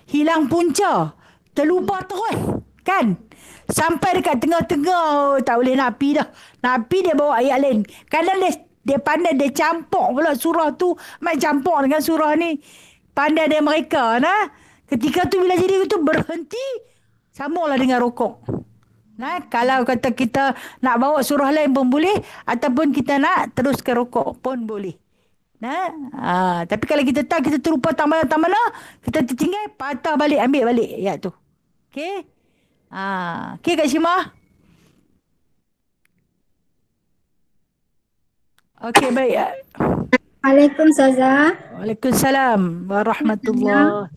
hilang punca. Terlupa terus. Kan? Sampai dekat tengah-tengah, tak boleh nak pergi dah. Nak pergi dia bawa ayat lain. Kadang dia pandai, dia campur pula surah tu. Main campur dengan surah ni. Pandai dia mereka. Ketika tu bila jadi tu berhenti, sambunglah dengan rokok. Nah, kalau kata kita nak bawa surah lain pun boleh, ataupun kita nak teruskan rukuk pun boleh. Nah, tapi kalau kita tak, kita terlupa tak mana, kita tertinggal, patah balik, ambil balik ayat tu. Okey? Okey Kak Syimah? Okey, baik. Waalaikumsalam Ustazah. Waalaikumsalam warahmatullahi.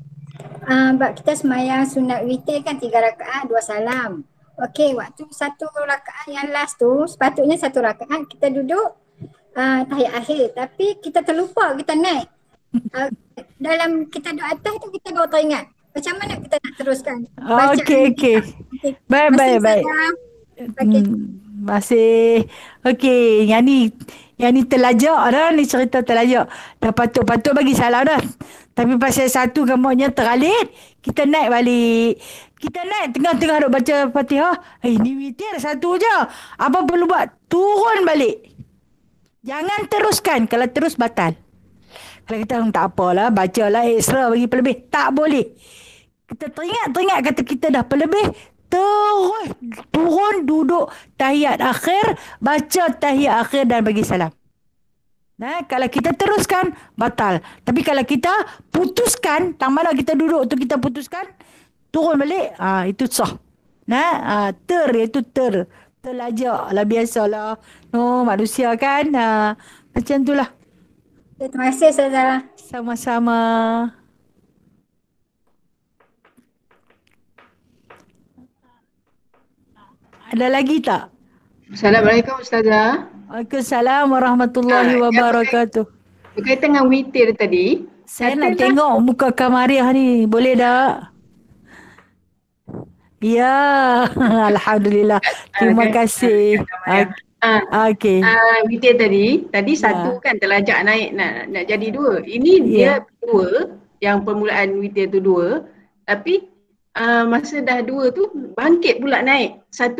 Bab kita semayang sunat witir kan 3 rakaat 2 salam. Okey, waktu 1 rakaat yang last tu, sepatutnya 1 rakaat kita duduk tahiyat akhir. Tapi kita terlupa, kita naik. Dalam kita duduk atas tu kita baru teringat. Macam mana kita nak teruskan? Okey. Baik. Okey. Masih. Okey, yang ni terlajak dah, ni cerita terlajak. Dah patut bagi salah dah. Tapi pasal satu gambarnya teralik, kita naik balik. Kita naik tengah-tengah duk baca Fatihah. Ni witir satu je. Apa perlu buat? Turun balik. Jangan teruskan. Kalau terus batal. Kalau kita tak apalah, bacalah ekstra bagi pelebih. Tak boleh. Kita teringat kata kita dah pelebih. Terus turun duduk tahiyat akhir, baca tahiyat akhir dan bagi salam. Nah, kalau kita teruskan, batal. Tapi kalau kita putuskan, tak malah kita duduk tu kita putuskan, turun balik, itu sah. Nah, iaitu terlajak lah, biasalah. Manusia kan, macam itulah. Terima kasih Ustazah. Sama-sama. Ada lagi tak? Assalamualaikum Ustazah. Waalaikumsalam warahmatullahi wabarakatuh. Berkaitan dengan witir tadi. Saya nak tengok muka Kamariah ni. Boleh tak? Ya. Alhamdulillah. Terima kasih. Okey. Witir tadi satu kan terlajak naik nak jadi 2. Ini dia 2, yang permulaan witir tu 2. Tapi masa dah 2 tu bangkit pula naik 1.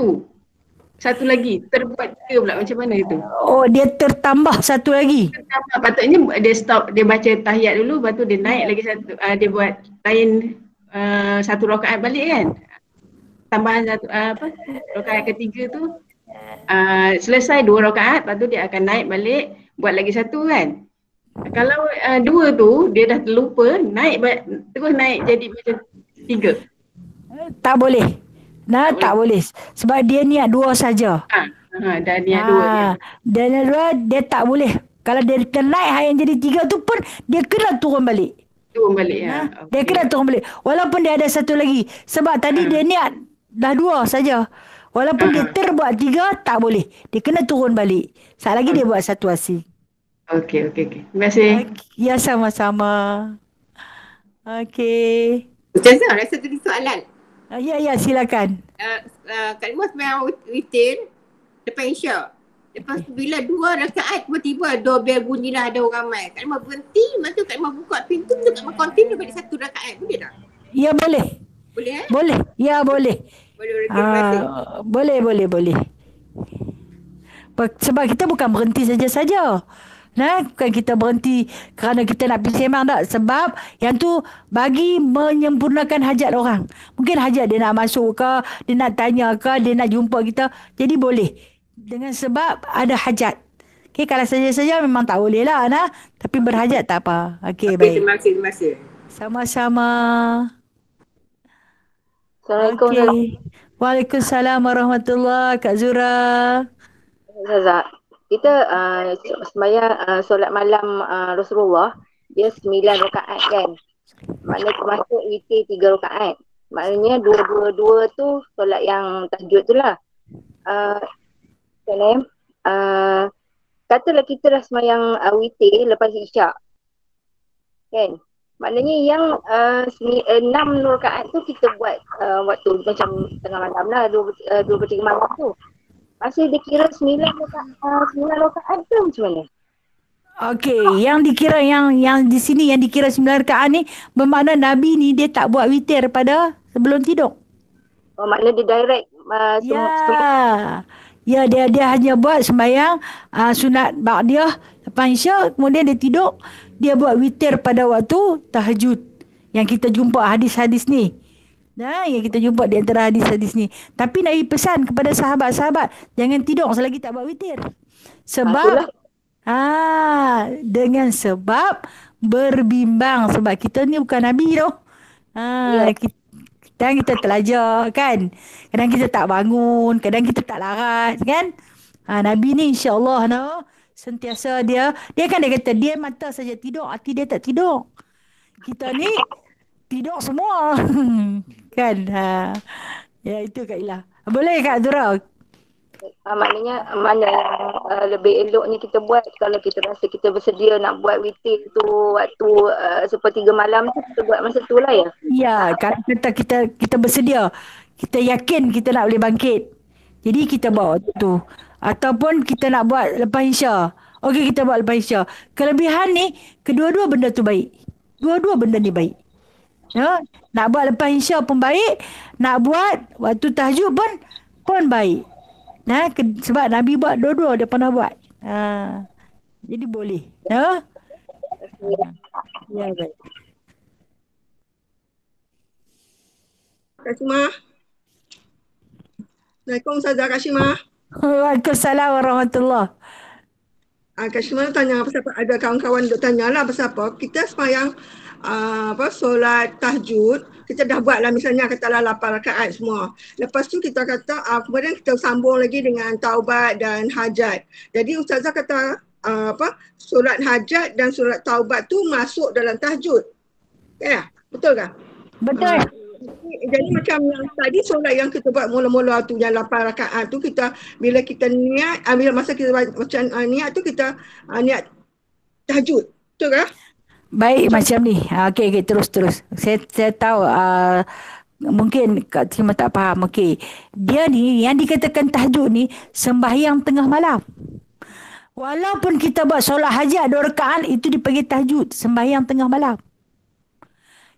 Satu lagi, terbuat 3 pula. Macam mana itu? Oh, dia tertambah satu lagi. Tertambah. Patutnya dia stop, dia baca tahiyat dulu, lepas tu dia naik lagi satu. Dia buat lain 1 rakaat balik kan. Tambahan satu rakaat ketiga tu selesai 2 rakaat, lepas tu dia akan naik balik buat lagi 1 kan. Kalau 2 tu dia dah terlupa, terus naik jadi macam 3. Tak boleh. Tak boleh. Sebab dia niat 2 saja. Dah niat 2 dia. Dan 2 dia tak boleh. Kalau dia naik yang jadi 3 tu pun dia kena turun balik. Okay. Dia kena turun balik. Walaupun dia ada 1 lagi. Sebab tadi dia niat dah 2 saja. Walaupun dia terbuat 3, tak boleh. Dia kena turun balik. Saat lagi dia buat 1 asing. Okey. Terima kasih. Ya, sama-sama. Okey. Ustazah, rasa tadi soalan. Ya, silakan. Kalimah semayang witir lepas Isyak. Lepas tu bila 2 rakaat tiba-tiba doorbell bunyilah ada orang ramai. Kalimah berhenti, lepas tu Kalimah buka pintu, Kalimah continue balik 1 rakaat. Boleh tak? Ya, boleh. Boleh Boleh. Ya, boleh. Boleh. Sebab kita bukan berhenti saja-saja. Bukan kita berhenti kerana kita nak pergi sembang tak. Sebab yang tu bagi menyempurnakan hajat orang. Mungkin hajat dia nak masuk ke, dia nak tanya ke, dia nak jumpa kita. Jadi boleh. Dengan sebab ada hajat. Okay, kalau saja-saja memang tak boleh lah. Tapi berhajat tak apa. Okay, baik. Terima kasih. Sama-sama. Assalamualaikum. Okay. Waalaikumsalam warahmatullahi. Kak Zura. Ustazah, kita sembahyang solat malam Rasulullah, dia 9 rakaat kan. Maknanya termasuk witir 3 rakaat. Maknanya 2 tu solat yang tahajud tu lah. Katalah kita dah sembahyang witir lepas Isyak. Kan? Maknanya yang 6 rakaat tu kita buat waktu macam tengah malam lah, 2-3 malam tu. Masih dikira 9 rakaat tu macam mana? Okey, yang dikira yang di sini yang dikira 9 rakaat ni bermakna Nabi ni dia tak buat witir pada sebelum tidur. Oh, maknanya dia direct Ya, dia hanya buat sembahyang sunat ba'diyah lepas Isyak, kemudian dia tidur, dia buat witir pada waktu tahajud. Yang kita jumpa hadis-hadis ni. Nah, yang kita jumpa di antara hadis-hadis ni. Tapi Nabi pesan kepada sahabat-sahabat, jangan tidur selagi tak buat witir. Sebab Itulah. dengan sebab berbimbang, sebab kita ni bukan Nabi tau. Ya. Kadang kita terlajar kan. Kadang kita tak bangun, kadang kita tak larat kan. Nabi ni insya-Allah sentiasa dia kan dia kata dia mata saja tidur, hati dia tak tidur. Kita ni tidur semua. Kan. Ya itu Kak Ila. Boleh Kak Zura? Maknanya mana yang lebih eloknya kita buat kalau kita rasa kita bersedia nak buat witir tu waktu sepertiga malam tu, kita buat masa tu lah ya. Ya, kalau kita bersedia, kita yakin kita nak boleh bangkit. Jadi kita buat waktu tu. Ataupun kita nak buat lepas Isya. Okey, kita buat lepas Isya. Kelebihan ni, kedua-dua benda tu baik. Dua-dua benda ni baik. Ya, nak buat lepas Isya pun baik, nak buat waktu tahajud pun baik. Sebab Nabi buat dua-dua, dia pernah buat. Jadi boleh. Ya. Ya, baik. Kak Shima. Assalamualaikum Ustazah Kak Shima. Waalaikumsalam warahmatullahi. Kak Shima tanya pasal ada kawan-kawan duk tanya lah pasal apa. Kita sembahyang solat tahajud, kita dah buat lah misalnya katalah 8 rakaat semua. Lepas tu kita kata kemudian kita sambung lagi dengan taubat dan hajat. Jadi Ustazah kata solat hajat dan solat taubat tu masuk dalam tahajud. Ya, betul ke? Betul. Jadi macam yang tadi solat yang kita buat mula-mula tu yang 8 rakaat tu, kita bila kita niat, bila masa kita macam niat tu kita niat tahajud. Betul ke? Baik macam ni. Okey terus. Saya tahu mungkin Kak Tima tak faham. Okey. Dia ni yang dikatakan tahajud ni sembahyang tengah malam. Walaupun kita buat solat hajat 2 rakaat itu dipanggil tahajud, sembahyang tengah malam.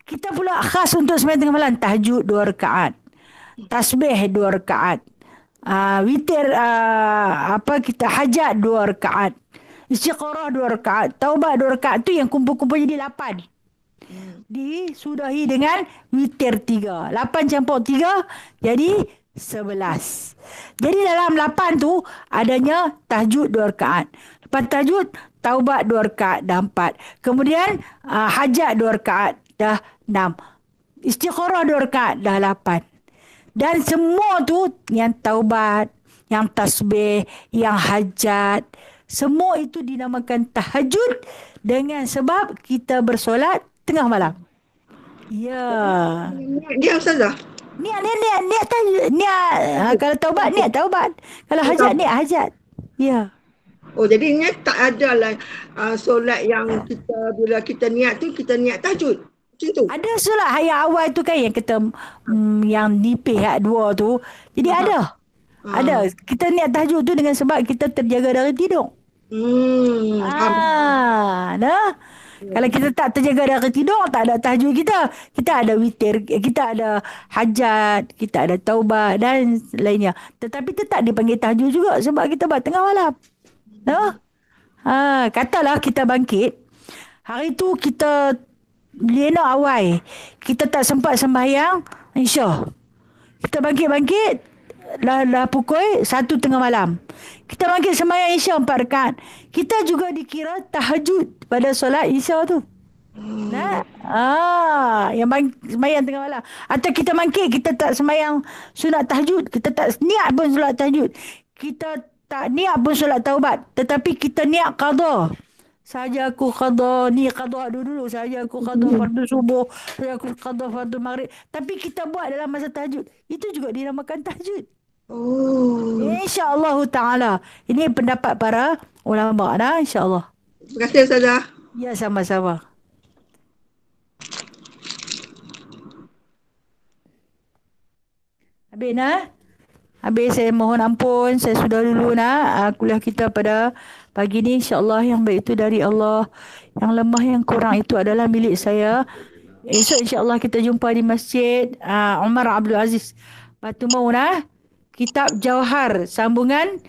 Kita pula khas untuk sembahyang tengah malam, tahajud 2 rakaat. Tasbih 2 rakaat. Witir kita hajat 2 rakaat. Istiqarah 2 rakaat. Taubat 2 rakaat tu yang kumpul-kumpul jadi 8. Disudahi dengan witir 3. 8 campur 3 jadi 11. Jadi dalam 8 tu adanya tahajud 2 rakaat. Lepas tahajud, taubat 2 rakaat dah 4. Kemudian hajat 2 rakaat dah 6. Istiqarah 2 rakaat dah 8. Dan semua tu yang taubat, yang tasbih, yang hajat, semua itu dinamakan tahajud dengan sebab kita bersolat tengah malam. Ya. Dia Ustazah. Niat tahajud. Kalau taubat, niat taubat. Kalau hajat, niat hajat. Ya. Oh, jadi niat tak ada lah solat yang kita bila kita niat tu kita niat tahajud. Macam tu. Ada solat hayat awal tu kan yang kita yang nipih hayat 2 tu. Jadi ada. Ada. Kita niat tahajud tu dengan sebab kita terjaga dari tidur. Kalau kita tak terjaga dari tidur, tak ada tahajud kita. Kita ada witir, kita ada hajat, kita ada taubat dan lainnya. Tetapi tetap dipanggil tahajud juga sebab kita buat tengah malam. Katalah kita bangkit. Hari tu kita lena awal. Kita tak sempat sembahyang Isya. Kita bangkit dah pukul 1 tengah malam. Kita bangkit sembahyang Isya 4 rakaat. Kita juga dikira tahajud pada solat Isya tu. Yang sembahyang tengah malam. Atau kita bangkit, kita tak sembahyang sunat tahajud, kita tak niat pun solat tahajud. Kita tak niat pun solat taubat, tetapi kita niat qada. Saja aku qada, ni qada dulu. Saja aku qada fardu subuh, saja aku qada fardu maghrib. Tapi kita buat dalam masa tahajud. Itu juga dinamakan tahajud. InsyaAllah ta'ala. Ini pendapat para ulama dah, insyaAllah. Terima kasih Ustazah. Ya, sama-sama. Habis saya mohon ampun, saya sudah dulu kuliah kita pada pagi ni. InsyaAllah yang baik itu dari Allah, yang lemah yang kurang itu adalah milik saya. Esok insyaAllah kita jumpa di Masjid Umar Abdul Aziz Batu Maun. Kitab Jauhar, sambungan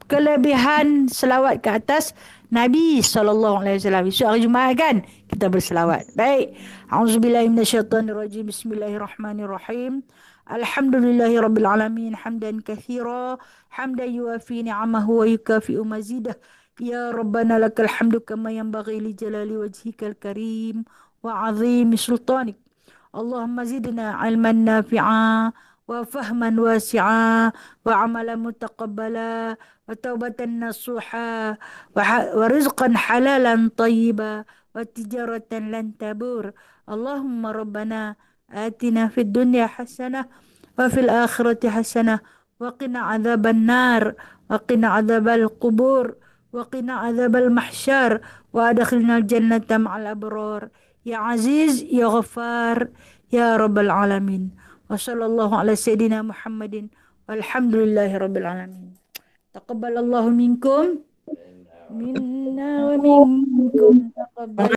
kelebihan selawat ke atas Nabi SAW. Esok hari Jumaat kan, kita berselawat. Baik. A'udzubillahi minasyaitonirrajim. Bismillahirrahmanirrahim. Alhamdulillahirabbil alamin hamdan katsira hamdan yuwafi ni'amahu wa yukafi'u mazidah. Ya Rabbana lakal hamdu kama yanbaghi li jalali wajhikal karim wa 'azimi sultanik. Allahumma zidna 'ilman nafi'a wa fahman wasi'a wa 'amalan mutaqabbala wa taubatan nasuha wa rizqan halalan tayyiba wa tijaratan lan tabur. Allahumma rabbana atina fid dunya hasanah wa fil akhirati hasanah wa qina adzaban nar wa qina adzabal qubur wa qina adzabal mahsyar wa adkhilnal jannata ma'al abrar ya aziz ya ghaffar ya rabbal alamin. Wa sallallahu ala sayyidina Muhammadin walhamdulillahi rabbil alamin. Taqabbalallahu minkum minna wa minkum taqabbal